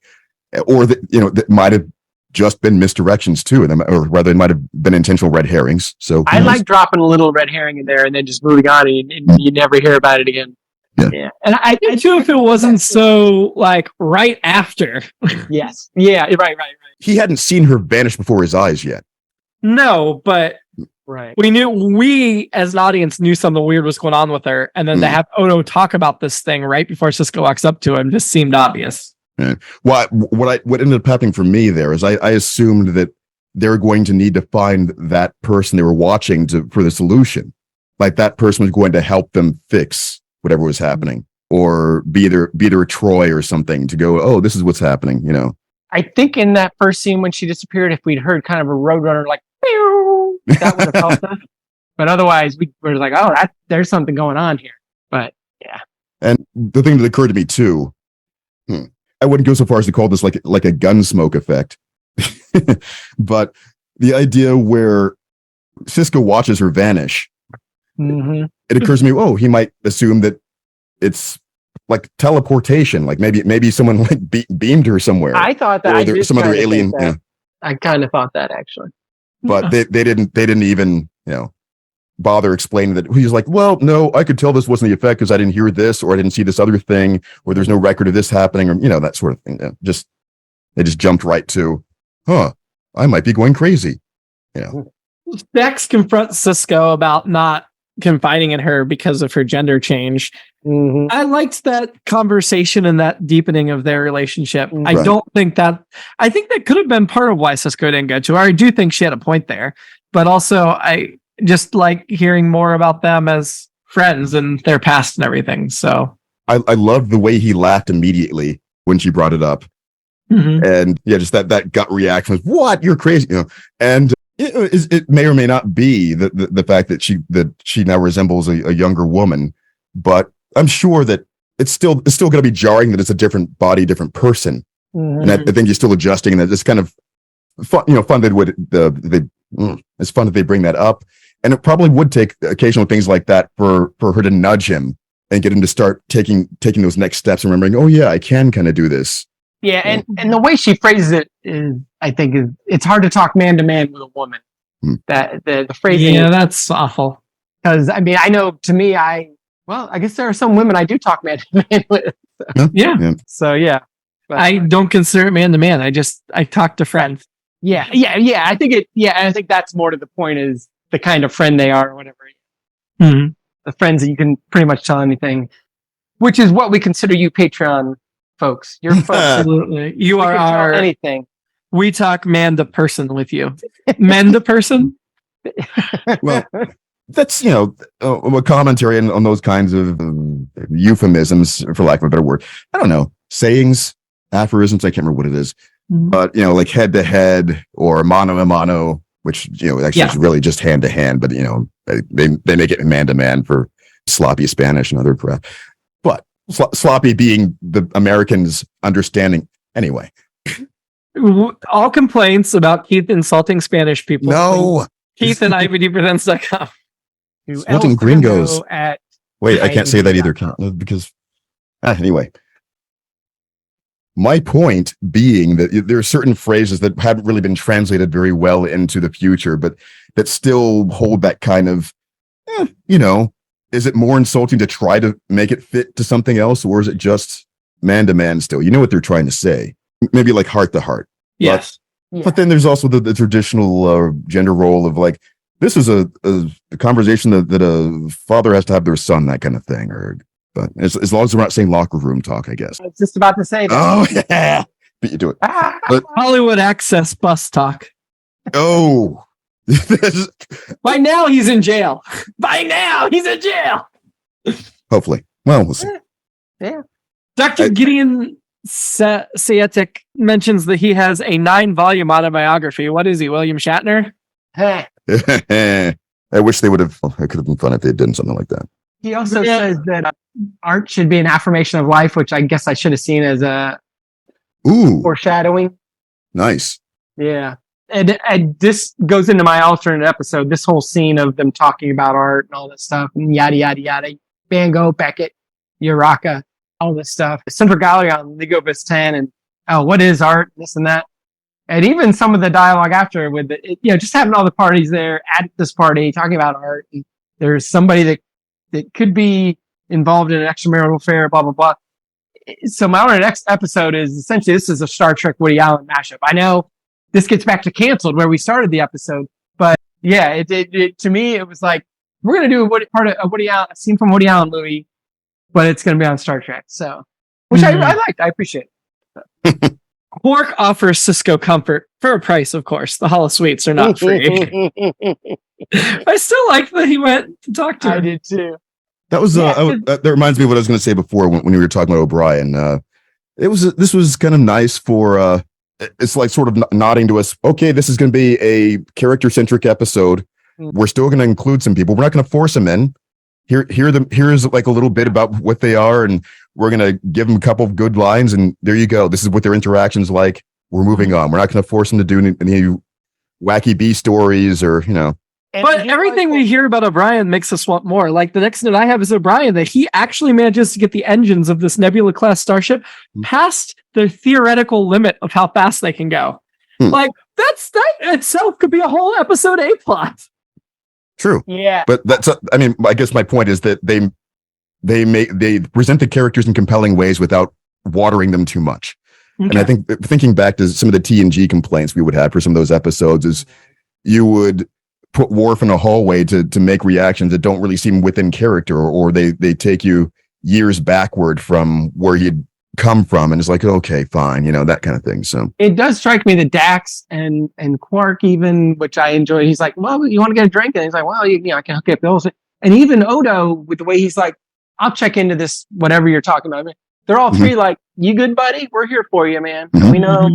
or that might have just been misdirections too, or rather, it might have been intentional red herrings. So I like dropping a little red herring in there and then just moving on, and you never hear about it again. Yeah. And I too, if it wasn't so like right after. Yes. Yeah. Right. he hadn't seen her vanish before his eyes yet. No, but Right. we as an audience knew something weird was going on with her, and then to have Odo talk about this thing right before Sisko walks up to him just seemed obvious. Yeah. Well, what ended up happening for me there is I assumed that they're going to need to find that person they were watching for the solution. Like that person was going to help them fix whatever was happening, or be either a Troy or something to go, oh, this is what's happening, you know. I think in that first scene when she disappeared, if we'd heard kind of a roadrunner like, pew, that would have helped us. But otherwise, we were like, oh, there's something going on here. But yeah. And the thing that occurred to me too, I wouldn't go so far as to call this like a Gunsmoke effect, but the idea where Sisko watches her vanish, it occurs to me, oh, he might assume that it's like teleportation, like maybe someone like beamed her somewhere. I thought that. Or some other alien. Yeah. I kind of thought that actually, but they didn't even bother explaining that. He's like, well, no, I could tell this wasn't the effect because I didn't hear this, or I didn't see this other thing, or there's no record of this happening, or that sort of thing. They just jumped right to, I might be going crazy. Dex confronts Sisko about not confiding in her because of her gender change. I liked that conversation and that deepening of their relationship. Right. I think that could have been part of why Sisko didn't go to her. I do think she had a point there, but also I just like hearing more about them as friends and their past and everything. So I loved the way he laughed immediately when she brought it up. And just that gut reaction was, what? You're crazy. And it may or may not be the fact that she now resembles a younger woman, but I'm sure that it's still going to be jarring that it's a different body, different person. And I think he's still adjusting, and that it's kind of fun. Fun it's fun that they bring that up, and it probably would take occasional things like that for her to nudge him and get him to start taking those next steps and remembering, oh yeah, I can kind of do this. Yeah, and the way she phrases it is, I think, it's hard to talk man to man with a woman. That the phrasing. Yeah, that's awful. Because I mean, I know to me, I guess there are some women I do talk man to man with. Yeah. So yeah, but, I don't consider it man to man. I talk to friends. Yeah. I think I think that's more to the point, is the kind of friend they are or whatever. The friends that you can pretty much tell anything, which is what we consider you Patreon folks. You're folks. Absolutely. You are our anything. We talk man to person with you. Men to person? Well, that's, a commentary on those kinds of euphemisms, for lack of a better word. I don't know. Sayings, aphorisms, I can't remember what it is. But, like head to head or mano a mano, which, actually is really just hand to hand. But, they make it man to man for sloppy Spanish and other crap. But sloppy being the Americans' understanding anyway. All complaints about Keith insulting Spanish people. No. Keith and IBDpresents.com. Insulting gringos. Wait, I can't say that either because anyway. My point being that there are certain phrases that haven't really been translated very well into the future, but that still hold that kind of, is it more insulting to try to make it fit to something else, or is it just man to man still? You know what they're trying to say. Maybe like heart to heart. Yes. But then there's also the traditional gender role of like, this is a conversation that a father has to have their son, that kind of thing. But as long as we're not saying locker room talk, I guess. I was just about to say that. Oh, yeah. But you do it. But, Hollywood Access bus talk. oh. By now he's in jail. Hopefully. Well, we'll see. Yeah. Dr. Gideon Saetic mentions that he has a 9-volume autobiography. What is he, William Shatner? I wish they would have. It could have been fun if they had done something like that. He also says that art should be an affirmation of life, which I guess I should have seen as a Ooh, foreshadowing. nice. Yeah. And this goes into my alternate episode. This whole scene of them talking about art and all this stuff and yada, yada, yada. Van Gogh, Beckett, Urraca, all this stuff. Central Gallery on Ligobus 10 and, oh, what is art? This and that. And even some of the dialogue after with it, just having all the parties there at this party talking about art. And there's somebody that could be involved in an extramarital affair, blah, blah, blah. So my next episode is essentially, this is a Star Trek Woody Allen mashup. I know this gets back to Canceled where we started the episode, but yeah, it to me, it was like, we're going to do a scene from Woody Allen movie, but it's going to be on Star Trek. So, which I liked. I appreciate it. Quark offers Sisko comfort for a price, of course. The Holo Suites are not free. I still like that he went to talk to him. I did too. That was that reminds me of what I was going to say before when we were talking about O'Brien. This was kind of nice for it's like sort of nodding to us. Okay, this is going to be a character centric episode. We're still going to include some people. We're not going to force them in. Here's like a little bit about what they are, and we're going to give them a couple of good lines, and there you go. This is what their interactions like. We're moving on. We're not going to force them to do any wacky B stories or But everything we hear about O'Brien makes us want more. Like the next note I have is O'Brien, that he actually manages to get the engines of this Nebula class starship past the theoretical limit of how fast they can go. Like that itself could be a whole episode A plot. True. Yeah. But I guess my point is that they present the characters in compelling ways without watering them too much. Okay. And I think thinking back to some of the TNG complaints we would have for some of those episodes is you would put Worf in a hallway to make reactions that don't really seem within character, or they take you years backward from where you'd come from, and it's like, okay, fine, that kind of thing. So it does strike me that Dax and Quark, even, which I enjoy, he's like, well, you want to get a drink? And he's like, well, I can hook you up bills. And even Odo, with the way he's like, I'll check into this, whatever you're talking about. They're all three like, you good, buddy? We're here for you, man. We know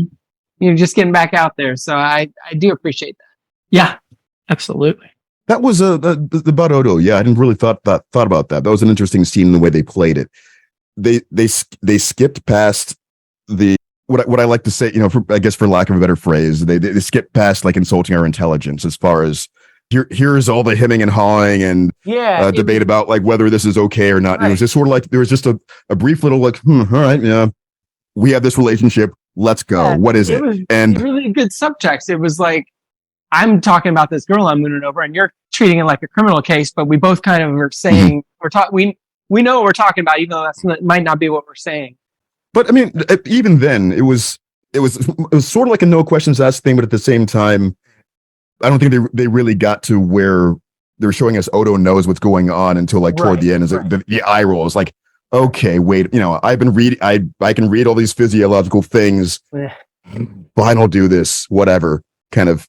you're just getting back out there. So I do appreciate that. Yeah, absolutely. That was the Bud Odo. Yeah, I didn't really thought about that. That was an interesting scene in the way they played it. They skipped past the what I like to say, I guess for lack of a better phrase, they skipped past like insulting our intelligence as far as here's all the hemming and hawing and debate about like whether this is okay or not. Right. It was just sort of like there was just a brief little like, all right, yeah, we have this relationship. Let's go. Yeah, what is it? Was really good subtext. It was like, I'm talking about this girl I'm mooning over, and you're treating it like a criminal case, but we both kind of are saying we know what we're talking about, even though that might not be what we're saying. But I mean, even then, it was sort of like a no questions asked thing, but at the same time, I don't think they really got to where they're showing us Odo knows what's going on until like toward the end. Is the eye roll is like, okay, wait, I've been reading, I can read all these physiological things. Fine, I'll do this, whatever, kind of.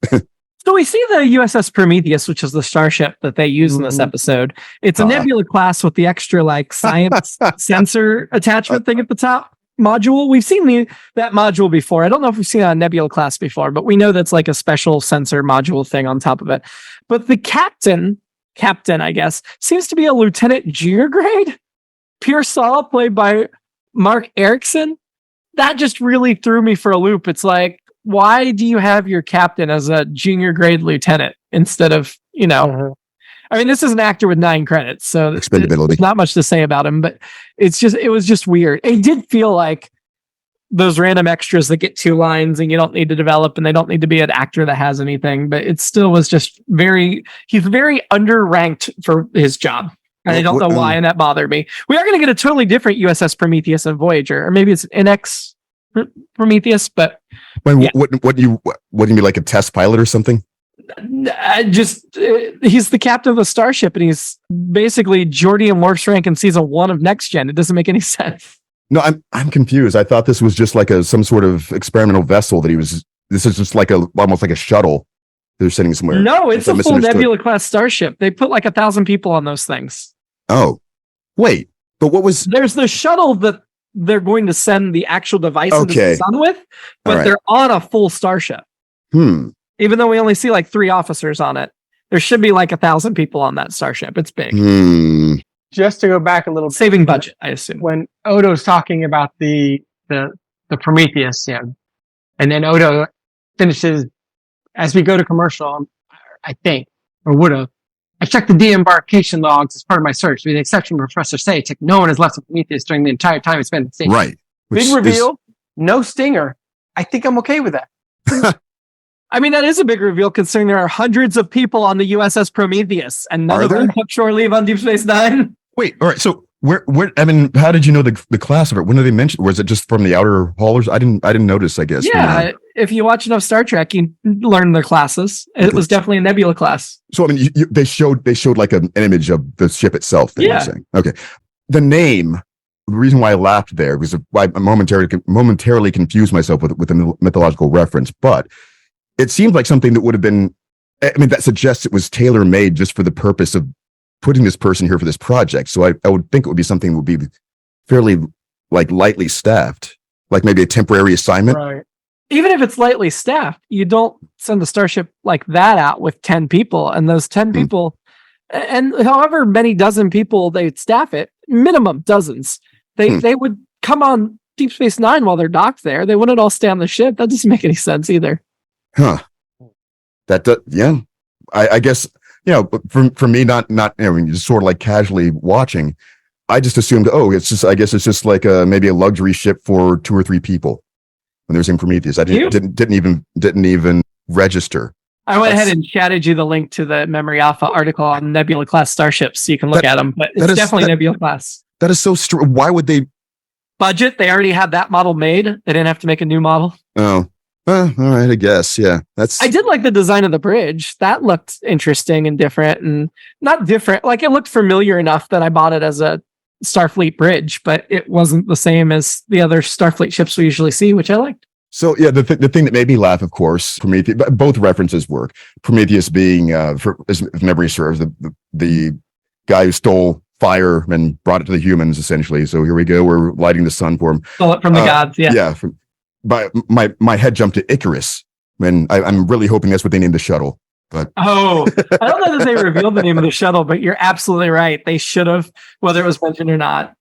So we see the USS Prometheus, which is the starship that they use in this episode. It's a Nebula class with the extra like science sensor attachment thing at the top module. We've seen that module before. I don't know if we've seen it on Nebula class before, but we know that's like a special sensor module thing on top of it. But the captain, I guess, seems to be a lieutenant junior grade. Pearsall, played by Mark Erickson. That just really threw me for a loop. It's like, why do you have your captain as a junior grade lieutenant instead of, I mean, this is an actor with 9 credits, so there's not much to say about him, but it was just weird. It did feel like those random extras that get 2 lines and you don't need to develop, and they don't need to be an actor that has anything, but it still was just he's very underranked for his job. And I don't know why, and that bothered me. We are going to get a totally different USS Prometheus and Voyager, or maybe it's an NX Prometheus, but what do you mean, like a test pilot or something? He's the captain of the starship, and he's basically Geordi and Worf's rank in season 1 of Next Gen. It doesn't make any sense. No, I'm confused. I thought this was just like some sort of experimental vessel that this is just like almost like a shuttle they're sitting somewhere. No, it's a full Nebula class starship. They put like 1,000 people on those things. Oh, wait, but there's the shuttle that they're going to send the actual device into the sun with, but they're on a full starship. Even though we only see like 3 officers on it, there should be like 1,000 people on that starship. It's big. Just to go back a little bit, saving budget, I assume. When Odo's talking about the the Prometheus, yeah. And then Odo finishes as we go to commercial, I think, or would have. I checked the de-embarkation logs as part of my search. With the exception of Professor Sayatic, no one has left the Prometheus during the entire time it's been at sea. Right. Big reveal, no stinger. I think I'm okay with that. I mean, that is a big reveal considering there are hundreds of people on the USS Prometheus and none of them took shore leave on Deep Space Nine. Wait, all right. So where, I mean, how did you know the class of it? When did they mention? Was it just from the outer haulers? I didn't notice, I guess. Yeah. If you watch enough Star Trek, you learn their classes. It was definitely a Nebula class. So, I mean, they showed like an image of the ship itself. You're saying. Okay. The name, the reason why I laughed there was why I momentarily confused myself with a mythological reference, but it seemed like something that would have been, I mean, that suggests it was tailor-made just for the purpose of putting this person here for this project. So I would think it would be something that would be fairly like lightly staffed, like maybe a temporary assignment. Right. Even if it's lightly staffed, you don't send a starship like that out with 10 people. And those 10 people, and however many dozen people they would staff it, minimum dozens, they would come on Deep Space Nine while they're docked there. They wouldn't all stay on the ship. That doesn't make any sense either. Huh. Yeah. I guess, you know, for me, not, you know, just sort of like casually watching, I just assumed, I guess it's just like maybe a luxury ship for 2 or 3 people. When there's in Prometheus, I didn't even register. I went ahead and chatted you the link to the Memory Alpha article on Nebula class starships so you can look at them, but it's definitely Nebula class. That is so strange. Why would they? Budget, they already had that model made. They didn't have to make a new model. Oh. All right, I guess. Yeah. I did like the design of the bridge. That looked interesting and different, and not different. Like, it looked familiar enough that I bought it as a Starfleet bridge, but it wasn't the same as the other Starfleet ships we usually see, which I liked. So yeah, the thing that made me laugh, of course, Prometheus, both references work. Prometheus being, if memory serves, the guy who stole fire and brought it to the humans, essentially. So here we go. We're lighting the sun for him. Stole it from the gods. Yeah. Yeah. But my head jumped to Icarus, and I'm really hoping that's what they named the shuttle. But I don't know that they revealed the name of the shuttle, but you're absolutely right. They should have, whether it was mentioned or not.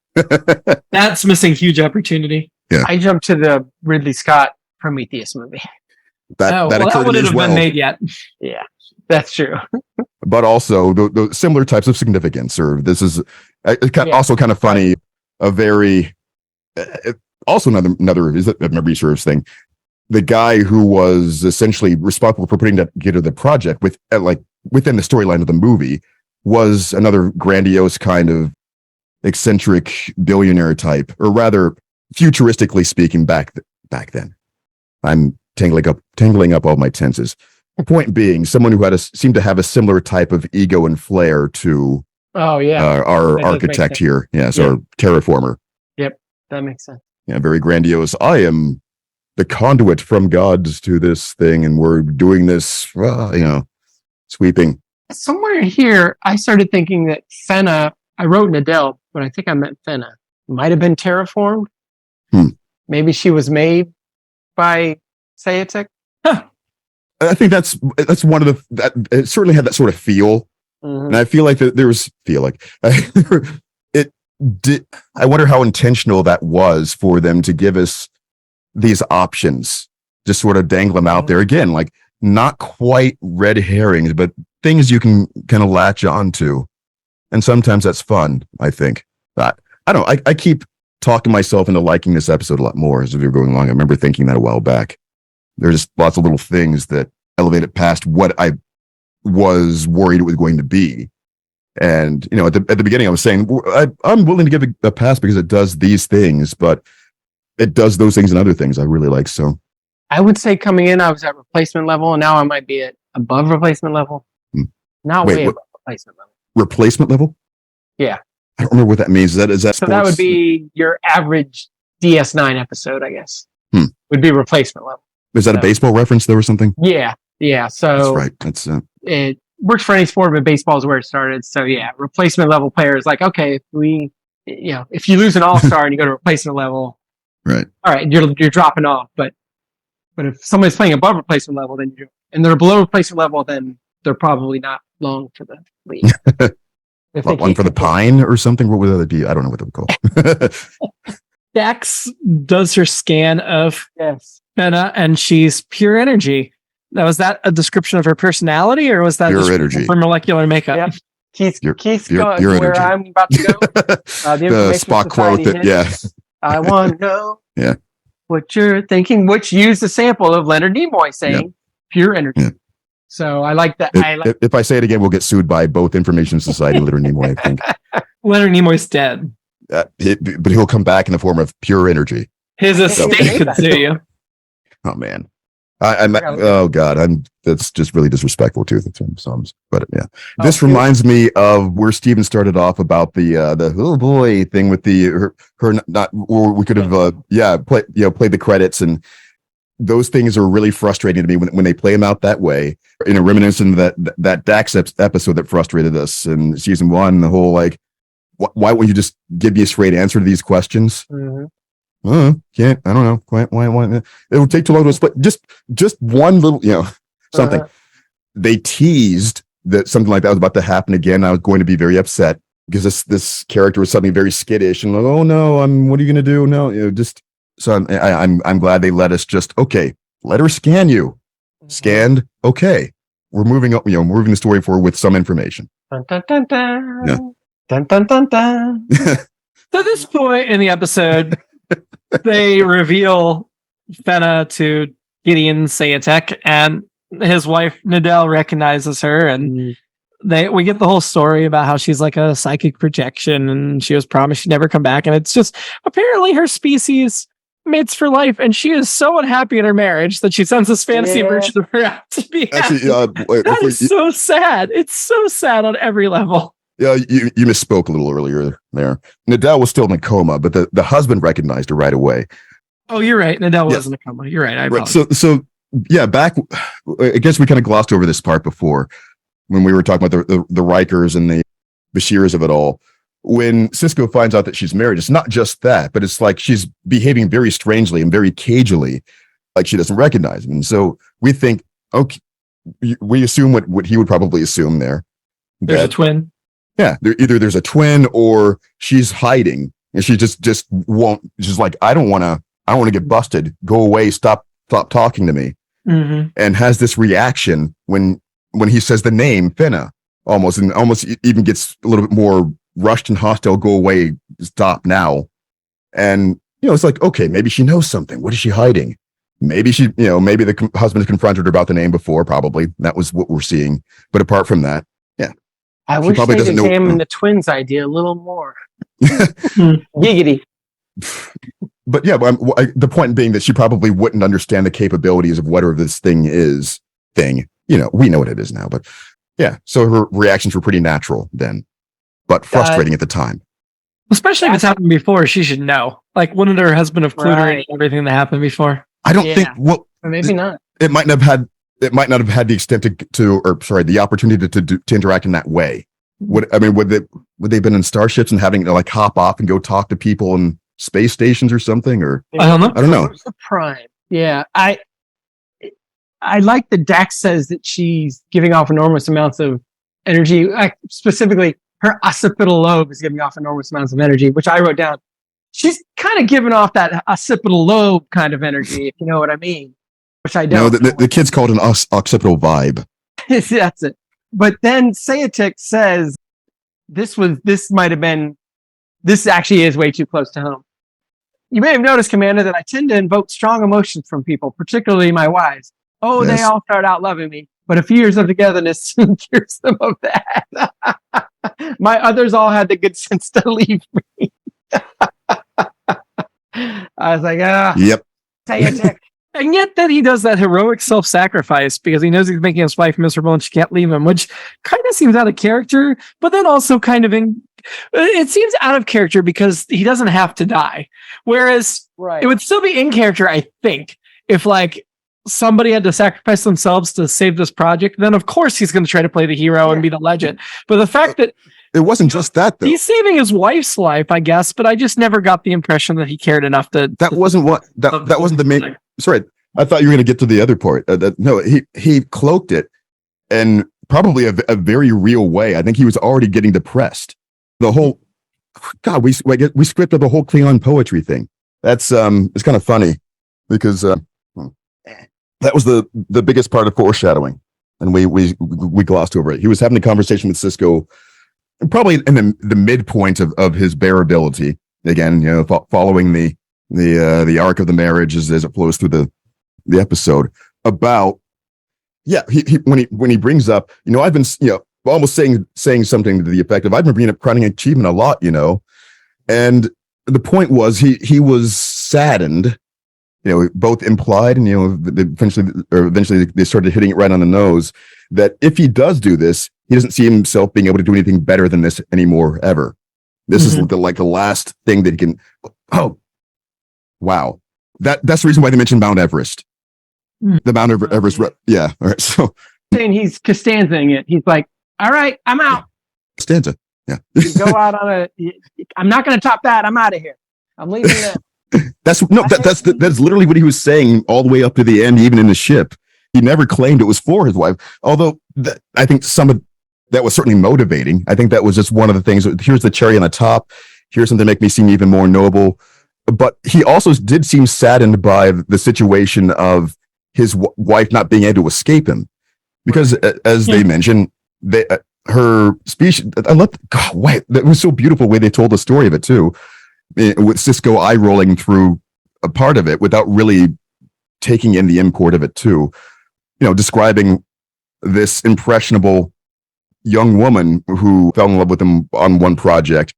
That's missing huge opportunity. Yeah. I jumped to the Ridley Scott Prometheus movie. That wouldn't have been made yet. Yeah, that's true. But also the similar types of significance, or this is also kind of funny. A very also another is a memory serves thing. The guy who was essentially responsible for putting together the project within the storyline of the movie was another grandiose kind of eccentric billionaire type, or rather, futuristically speaking, back then. I'm tangling up all my tenses. Point being, someone who seemed to have a similar type of ego and flair to our architect here, our terraformer. Yep, that makes sense. Yeah, very grandiose. I am the conduit from gods to this thing, and we're doing this, sweeping. Somewhere here, I started thinking that Fenna, I wrote Nadell, but I think I meant Fenna, might have been terraformed. Maybe she was made by Sayatic. I think that's one of that it certainly had that sort of feel. Mm-hmm. And I feel like it did. I wonder how intentional that was for them to give us these options, just sort of dangle them out there again, like not quite red herrings, but things you can kind of latch onto. And sometimes that's fun, I think. But I don't know. I keep talking myself into liking this episode a lot more as we were going along. I remember thinking that a while back. There's just lots of little things that elevate it past what I was worried it was going to be. And, at the beginning, I was saying, I'm willing to give it a pass because it does these things, but it does those things and other things I really like. So I would say coming in, I was at replacement level, and now I might be at above replacement level. Not way above replacement level. Replacement level? Yeah. I don't remember what that means. Is that so? That would be your average DS9 episode, I guess. Would be replacement level. Is that a baseball reference though, or something? Yeah. So that's right. It works for any sport, but baseball is where it started. So yeah, replacement level players like, okay, if you lose an all-star and you go to replacement level, right? All right, you're dropping off. But if somebody's playing above replacement level, and they're below replacement level, then they're probably not long for the league. One for the pine or something. What would that be? I don't know what they would call. Dax does her scan of Yes. Fenna, and she's pure energy. Now, was that a description of her personality, or was that Pure just energy. her molecular makeup? Yep. Keith's Pure going where energy. I'm about to go. The The information Spock quote society that, hits. I want to know Yeah. what you're thinking, which used a sample of Leonard Nimoy saying pure energy. Yeah. So I like that. If I say it again, we'll get sued by both Information Society and Leonard Nimoy, I think. Leonard Nimoy's dead. But he'll come back in the form of pure energy. His estate could sue you. Oh man, that's just really disrespectful to the films. But yeah, this reminds me of where Steven started off about the oh boy thing with her not, or we could have played the credits, and those things are really frustrating to me when they play them out that way. Reminiscent of that Dax episode that frustrated us in season 1, the whole like, why won't you just give me a straight answer to these questions? Mm-hmm. Can't. I don't know. Why? It'll take too long to explain. Just one little, something. They teased that something like that was about to happen again. I was going to be very upset because this character was suddenly very skittish and like, oh no, what are you going to do? No, so I'm glad they let us let her scan you. Scanned. Okay, we're moving up. Moving the story forward with some information. Dun, dun, dun, dun. Yeah. Dun, dun, dun, dun. So at this point in the episode, they reveal Fenna to Gideon Sayatek, and his wife Nadell recognizes her, and we get the whole story about how she's like a psychic projection, and she was promised she'd never come back, and it's just apparently her species mates for life, and she is so unhappy in her marriage that she sends this fantasy version of her out to be happy. That is so sad. It's so sad on every level. Yeah, you misspoke a little earlier there. Nadell was still in a coma, but the husband recognized her right away. Oh, you're right. Nadell was in a coma. You're right. Right. So yeah, back. I guess we kind of glossed over this part before when we were talking about the Rikers and the Bashirs of it all. When Sisko finds out that she's married, it's not just that, but it's like she's behaving very strangely and very cagily, like she doesn't recognize him. And so we think, okay, we assume what he would probably assume there. There's a twin. Yeah, either there's a twin or she's hiding, and she just won't. She's like, I don't want to get busted. Go away. Stop talking to me. Mm-hmm. And has this reaction when he says the name Fenna, almost even gets a little bit more rushed and hostile. Go away. Stop now. And it's like, okay, maybe she knows something. What is she hiding? Maybe maybe the husband has confronted her about the name before. Probably that was what we're seeing. But apart from that. I wish they'd examine the twins idea a little more. Giggity. But yeah, the point being that she probably wouldn't understand the capabilities of whatever this thing is. We know what it is now, but yeah. So her reactions were pretty natural then, but frustrating at the time. Especially if it's happened before, she should know. Like, wouldn't her husband have clued her in everything that happened before? I don't think. Well, maybe not. It might not have had the extent the opportunity to interact in that way. Would they been in starships and having to like hop off and go talk to people in space stations or something? Or I don't know. The Prime. Yeah, I like that Dax says that she's giving off enormous amounts of energy. Specifically, her occipital lobe is giving off enormous amounts of energy, which I wrote down. She's kind of giving off that occipital lobe kind of energy, if you know what I mean. Which I don't. No, the kids called it an occipital vibe. That's it. But then Sayatek says this actually is way too close to home. You may have noticed, Commander, that I tend to invoke strong emotions from people, particularly my wives. Oh, yes. They all start out loving me, but a few years of togetherness cures them of that. My others all had the good sense to leave me. I was like, yep. Sayatek. And yet that he does that heroic self-sacrifice because he knows he's making his wife miserable and she can't leave him, which kind of seems out of character, but then also it seems out of character because he doesn't have to die. Whereas it would still be in character, I think, if like somebody had to sacrifice themselves to save this project, then of course he's going to try to play the hero and be the legend. But the fact that it wasn't just that, though. He's saving his wife's life, I guess, but I just never got the impression that he cared enough to. That wasn't the main. Sorry, I thought you were going to get to the other part. No, he cloaked it, and probably a very real way. I think he was already getting depressed. The whole we scripted the whole Klingon poetry thing. That's it's kind of funny because that was the biggest part of foreshadowing, and we glossed over it. He was having a conversation with Sisko, probably in the midpoint of his bearability. Again, following the arc of the marriage as it flows through the episode about. Yeah, he when he brings up, I've been almost saying something to the effect of, I've been bringing up crowning achievement a lot, and the point was he was saddened, both implied and eventually they started hitting it right on the nose, that if he does do this, he doesn't see himself being able to do anything better than this anymore ever. This is the last thing that he can. Oh, wow, that's the reason why they mentioned Mount Everest. The Mount Everest. Yeah. All right. So saying he's Costanza-ing it. He's like, all right, I'm out. Costanza. Yeah. You go out on I'm not going to top that. I'm out of here. I'm leaving that. That's literally what he was saying all the way up to the end, even in the ship. He never claimed it was for his wife. Although I think some of that was certainly motivating. I think that was just one of the things. Here's the cherry on the top. Here's something to make me seem even more noble. But he also did seem saddened by the situation of his wife not being able to escape him, because as they mentioned, her species. I love. God, wait, that was so beautiful the way they told the story of it too, with Sisko eye rolling through a part of it without really taking in the import of it too. Describing this impressionable young woman who fell in love with him on one project.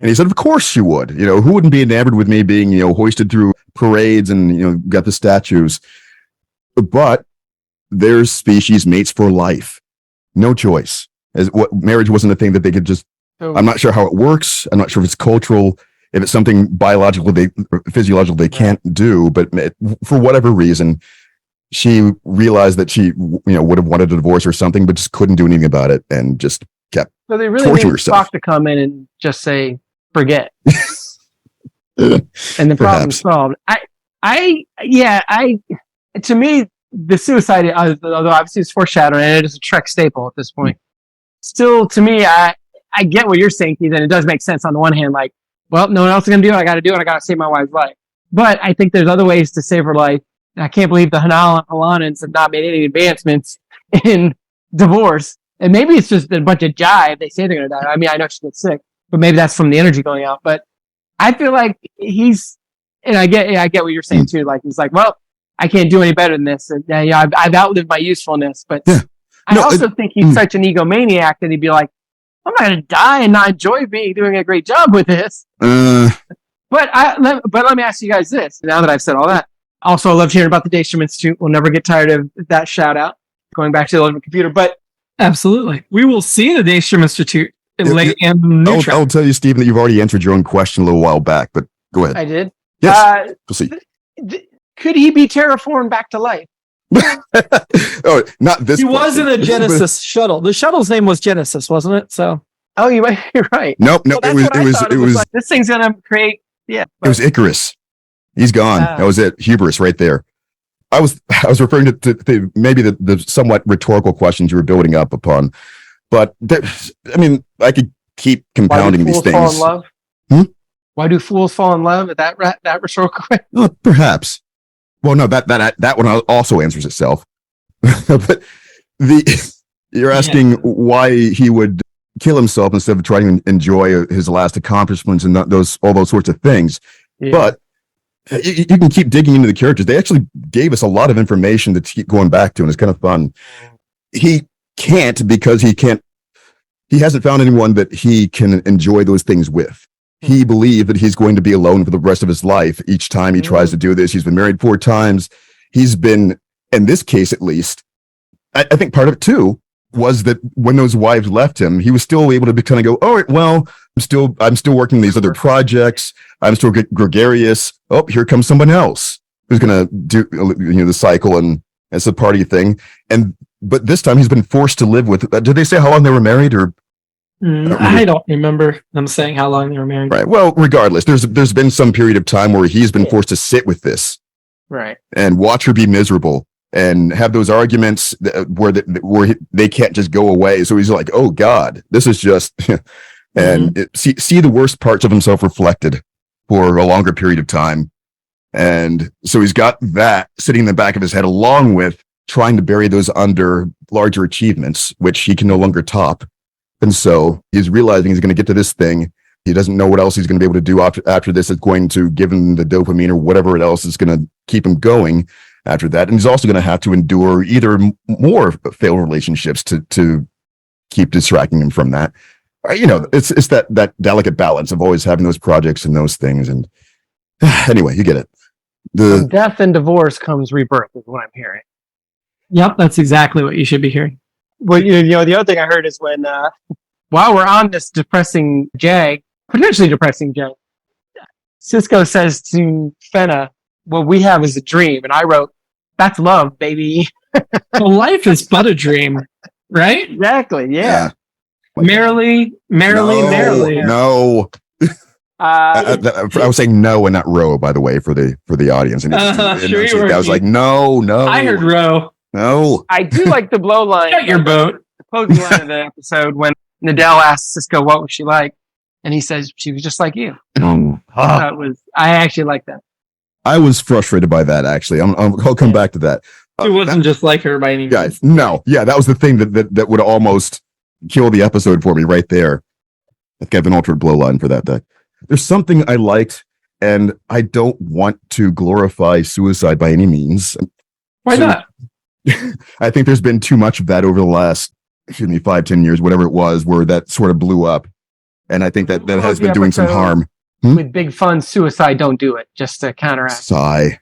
And he said, of course she would. Who wouldn't be enamored with me being, hoisted through parades and, got the statues. But their species mates for life. No choice. Marriage wasn't a thing that they could just, I'm not sure how it works. I'm not sure if it's cultural, if it's something biological, physiological they can't do. But for whatever reason, she realized that she, would have wanted a divorce or something, but just couldn't do anything about it and just kept So they really torturing need herself. Spock to come in and just say, forget. And the problem's solved. To me, the suicide, although obviously it's foreshadowing and it is a Trek staple at this point, still, to me, I get what you're saying, Keith, and it does make sense on the one hand, like, well, no one else is going to do it. I got to do it. I got to save my wife's life. But I think there's other ways to save her life. And I can't believe the Halanans have not made any advancements in divorce. And maybe it's just a bunch of jive. They say they're going to die. I mean, I know she gets sick, but maybe that's from the energy going out. But I feel like and I get what you're saying too. Like, he's like, well, I can't do any better than this. And, I've outlived my usefulness. But I also think he's such an egomaniac that he'd be like, I'm not going to die and not enjoy doing a great job with this. But let me ask you guys this. Now that I've said all that, also I loved hearing about the Daystrom Institute. We'll never get tired of that shout out. Going back to the Ultimate Computer, but absolutely, we will see the Daystrom Institute late in new Trek. I'll tell you, Stephen, that you've already answered your own question a little while back. But go ahead. I did. Yes, we'll see. Could he be terraformed back to life? Oh, not this. He was in a Genesis shuttle. The shuttle's name was Genesis, wasn't it? So. Oh, you might be right. Nope. Well, it was like, this thing's gonna create. Yeah. It was Icarus. He's gone. That was it. Hubris right there. I was referring to maybe the somewhat rhetorical questions you were building up upon, but I could keep compounding these things. Fall in love? Why do fools fall in love? That rhetorical question? Perhaps. Well, no, that one also answers itself. But you're asking why he would kill himself instead of trying to enjoy his last accomplishments and all those sorts of things. Yeah. But you can keep digging into the characters. They actually gave us a lot of information to keep going back to, and it's kind of fun. He can't because he hasn't found anyone that he can enjoy those things with. He believed that he's going to be alone for the rest of his life. Each time he tries to do this, he's been married 4 times. He's been, in this case at least, I think part of it too was that when those wives left him, he was still able to kind of go, all right, well, I'm still working these other projects. I'm still gregarious. Oh, here comes someone else who's going to do the cycle, and it's a party thing. But this time he's been forced to live with. Did they say how long they were married, or? I don't remember them saying how long they were married. Right. Well, regardless, there's been some period of time where he's been forced to sit with this, right, and watch her be miserable and have those arguments where they can't just go away. So he's like, "Oh God, this is just," and see the worst parts of himself reflected for a longer period of time. And so he's got that sitting in the back of his head, along with trying to bury those under larger achievements, which he can no longer top. And so he's realizing he's going to get to this thing. He doesn't know what else he's going to be able to do after this. It's going to give him the dopamine or whatever else is going to keep him going after that. And he's also going to have to endure either more failed relationships to keep distracting him from that. It's that delicate balance of always having those projects and those things. And anyway, you get it. From death and divorce comes rebirth, is what I'm hearing. Yep, that's exactly what you should be hearing. Well, the other thing I heard is when, while we're on this potentially depressing Jag, Sisko says to Fenna, what we have is a dream. And I wrote, that's love, baby. Well, life is but a dream, right? Exactly, yeah. Merrily. No. I was saying no and not row, by the way, for the audience. And I was like, no. I heard row. No. I do like the blow line. Shut your boat. The closing line of the episode when Nadell asks Sisko what was she like, and he says she was just like you. I actually like that. I was frustrated by that. Actually, I'll come back to that. It wasn't just like her by any means. Guys, no, yeah, that was the thing that would almost kill the episode for me right there. I think I have an alternate blow line for that. There's something I liked, and I don't want to glorify suicide by any means. Why not? I think there's been too much of that over the last, 5-10 years, whatever it was, where that sort of blew up. And I think that has been doing some harm. With big fun, suicide, don't do it, just to counteract. Sigh.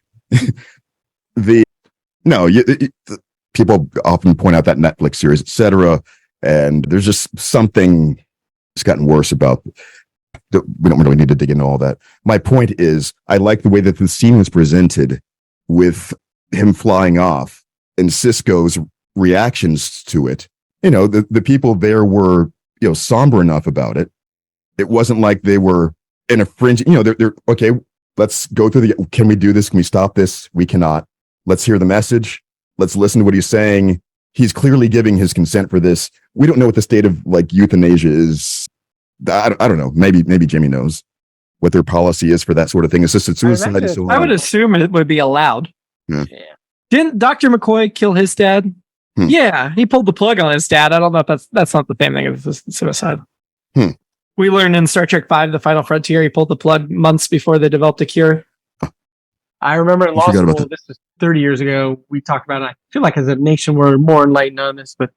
People often point out that Netflix series, etc. And there's just something that's gotten worse about. We don't really need to dig into all that. My point is, I like the way that the scene was presented with him flying off and Sisko's reactions to it. The people there were, somber enough about it. It wasn't like they were in a fringe, they're okay, let's go through can we do this? Can we stop this? We cannot. Let's hear the message. Let's listen to what he's saying. He's clearly giving his consent for this. We don't know what the state of euthanasia is. I don't know. Maybe Jimmy knows what their policy is for that sort of thing. Assisted suicide. I would assume it would be allowed. Yeah. Didn't Dr. McCoy kill his dad? Yeah, he pulled the plug on his dad. I don't know if that's not the same thing as assisted suicide. We learned in Star Trek V, The Final Frontier, he pulled the plug months before they developed a cure. I remember in law school, this was 30 years ago, we talked about it. I feel like as a nation, we're more enlightened on this, but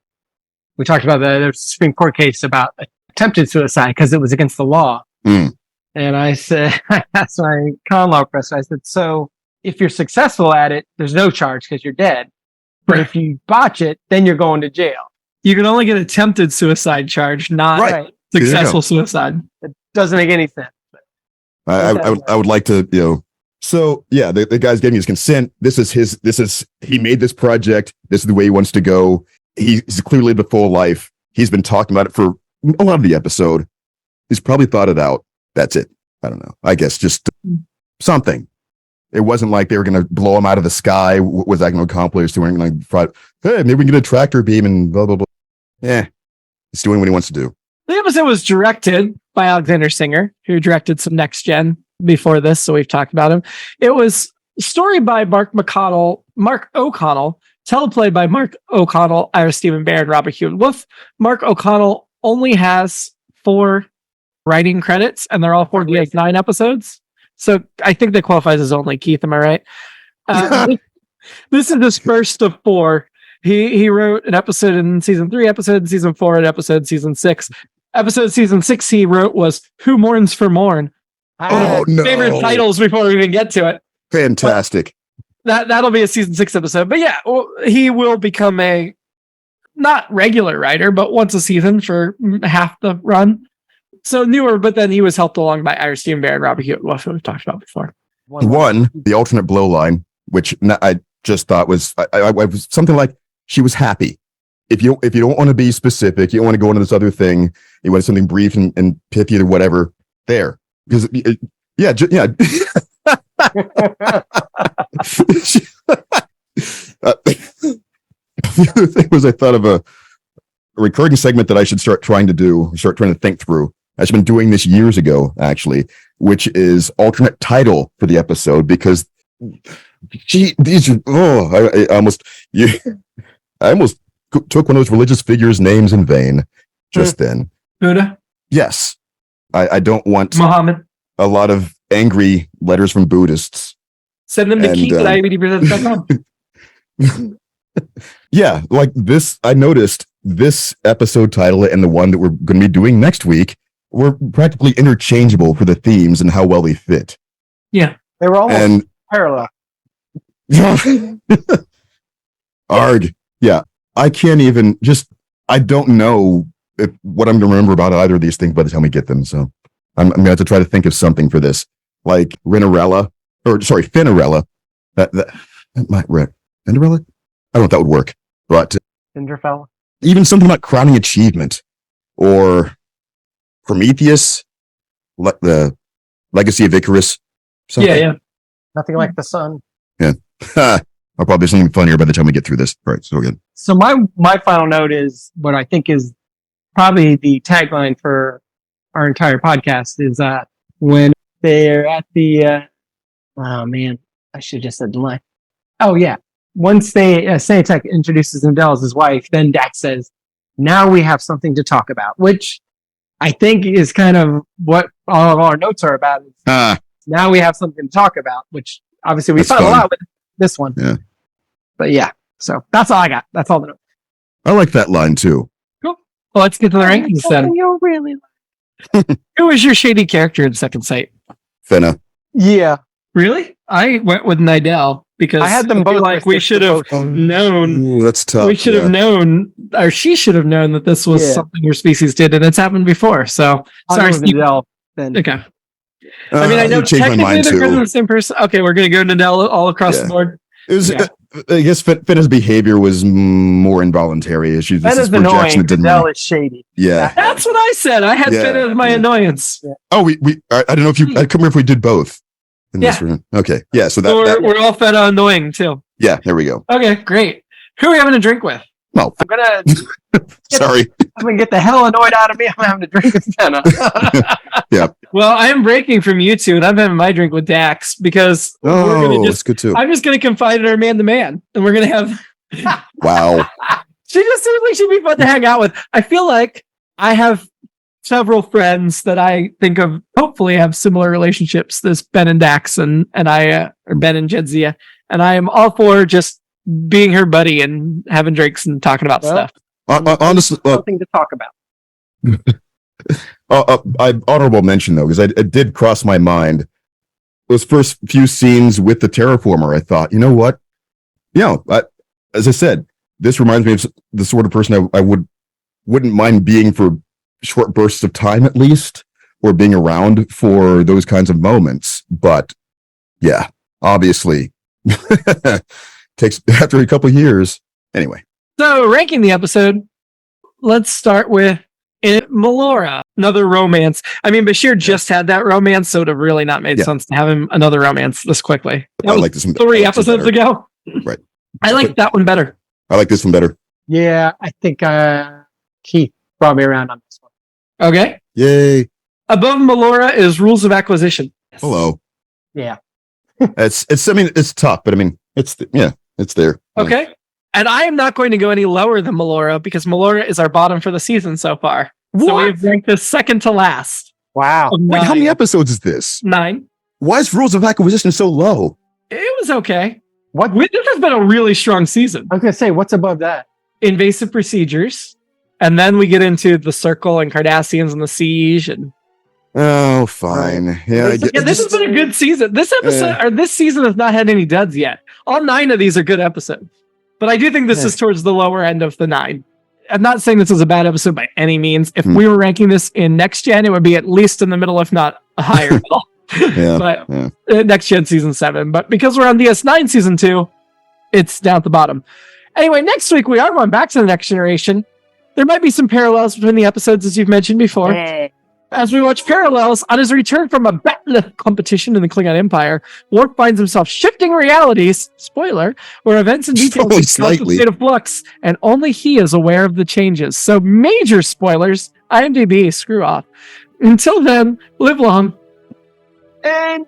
we talked about the Supreme Court case about attempted suicide because it was against the law. And I said, I asked my common law professor, I said, so if you're successful at it, there's no charge because you're dead. But if you botch it, then you're going to jail. You can only get attempted suicide charge, not successful suicide. It doesn't make any sense. I would like to, so yeah, the guy's giving his consent. He made this project. This is the way he wants to go. He's clearly lived a full life. He's been talking about it for a lot of the episode. He's probably thought it out. That's it. I don't know. I guess just something. It wasn't like they were going to blow him out of the sky. Was that going to accomplish? Doing hey, maybe we can get a tractor beam and blah, blah, blah. Yeah. He's doing what he wants to do. The episode was directed by Alexander Singer, who directed some Next Gen before this, so we've talked about him. It was story by Mark O'Connell, teleplayed by Mark O'Connell, Ira Stephen Bear, and Robert Hewitt Wolf. Mark O'Connell only has 4 writing credits, and they're all for DS9 episodes. So I think that qualifies as only. Keith, am I right? This is his first of 4. He wrote an episode in season 3, episode in season 4, and episode in season 6. Episode season 6 he wrote was Who Mourns for Morn. Oh, no. Favorite titles before we even get to it. Fantastic. That'll be a season 6 episode. But yeah, he will become a not regular writer, but once a season for half the run. So newer, but then he was helped along by Ira Stephen Bear and Robert Hewitt Wolf, who we've talked about before. One, the alternate blow line, which I just thought was I was something like she was happy. If you don't want to be specific, you don't want to go into this other thing, you want something brief and pithy or whatever, there. Because the other thing was I thought of a recurring segment that I should start trying to think through. I've been doing this years ago, actually, which is alternate title for the episode, because these are, I almost took one of those religious figures' names in vain just then. Buddha? Yes. I don't want Muhammad? a lot of angry letters from Buddhists. Send them to Keith at IBDpresents.com. Yeah, like this, I noticed this episode title and the one that we're going to be doing next week were practically interchangeable for the themes and how well they fit. Yeah. They were almost And parallel. Arg. Yeah. I can't even I don't know what I'm going to remember about either of these things by the time we get them. So I'm going to have to try to think of something for this. Like Finarella. That might work. Finarella? I don't know if that would work. But Cinderfella. even something about crowning achievement or Prometheus, the Legacy of Icarus. Something. Yeah. Nothing like the sun. Yeah. I'll probably do something funnier by the time we get through this. All right, so good. So my final note is what I think is probably the tagline for our entire podcast is when they're at the oh man, I should have just said the line. Oh yeah. Once Sanitek introduces Indel as his wife, then Dax says, now we have something to talk about, which I think is kind of what all of our notes are about. Now we have something to talk about, which obviously we That's saw a fun. lot with this one. Yeah. But yeah, so that's all I got. That's all the notes. I like that line too. Cool. Well, let's get to the rankings then. You really Who was your shady character in Second Sight? Finna. Yeah. Really? I went with Nidell because I had them feel both like we listed should have both. known. Ooh, that's tough. We should have known, or she should have known that this was Yeah. something your species did, and it's happened before. So I'll sorry, go with Steve. Indel then. Okay. I mean, I know changed my technically mind they're too. kind of the same person. Okay, we're going to go Nidell all across Yeah. the board. It was, Yeah. I guess Finna's behavior was more involuntary. This That is is annoying. projection. It didn't Indel really- is shady. Yeah. That's what I said. I had Yeah, Finn as my yeah. annoyance. Oh, I don't know if you. I couldn't remember if we did both. In this Yeah. room. Okay. Yeah. So So that. we're all fed annoying too. Yeah. There we go. Okay, great. Who are we having a drink with? Well, I'm gonna sorry. get the hell annoyed out of me. I'm having to drink with Fenna. Well, I am breaking from you two, and I'm having my drink with Dax because we're Oh, gonna that's good too. I'm just going to confide in our man-to-man, and we're going to have. Wow. She just seems like she'd be fun to hang out with. I feel like I have several friends that I think of hopefully have similar relationships. This Ben and Dax and I, or Ben and Jedzia, and I am all for just being her buddy and having drinks and talking about Well, stuff. Honestly, Something to talk about. I honorable mention though, because it did cross my mind. Those first few scenes with the terraformer, I thought, you know what? As I said, this reminds me of the sort of person I wouldn't mind being for short bursts of time at least, or being around for those kinds of moments. But yeah, obviously, takes after a couple of years. Anyway, So, ranking the episode, let's start with Melora, another romance. I mean, Bashir just had that romance, so it would have really not made Yeah. sense to have him another romance this quickly. That I was like this one. 3 I like this episodes better. ago. Right. I like that one better. I like this one better. Yeah, I think Keith brought me around on this one. Okay. Yay! Above Melora is Rules of Acquisition. Hello. Yeah. It's. I mean, it's tough, but I mean, it's there. Okay. And I am not going to go any lower than Melora because Melora is our bottom for the season so far. So What? we've ranked this second to last. Wow. Of Wait, how many 9. episodes is this? 9. Why is Rules of Acquisition so low? It was okay. What? This has been a really strong season. I was gonna say, what's above that? Invasive Procedures. And then we get into the Circle and Cardassians and the Siege. And Oh, fine. Yeah, I get, this has been a good season. This episode or this season has not had any duds yet. All 9 of these are good episodes. But I do think this is towards the lower end of the 9. I'm not saying this is a bad episode by any means. If we were ranking this in next gen, it would be at least in the middle, if not a higher middle. Yeah, but yeah. Next gen season 7. But because we're on DS9 season 2, it's down at the bottom. Anyway, next week we are going back to the Next Generation. There might be some parallels between the episodes, as you've mentioned before. As we watch parallels, on his return from a battle competition in the Klingon Empire, Worf finds himself shifting realities, spoiler, where events and details Only are in constant slightly. state of flux, and only he is aware of the changes. So major spoilers, IMDb, screw off. Until then, live long. And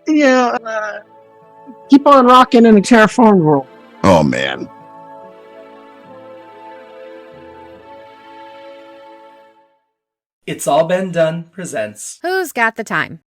keep on rocking in a terraformed world. Oh man. It's All Been Done presents Who's got the time?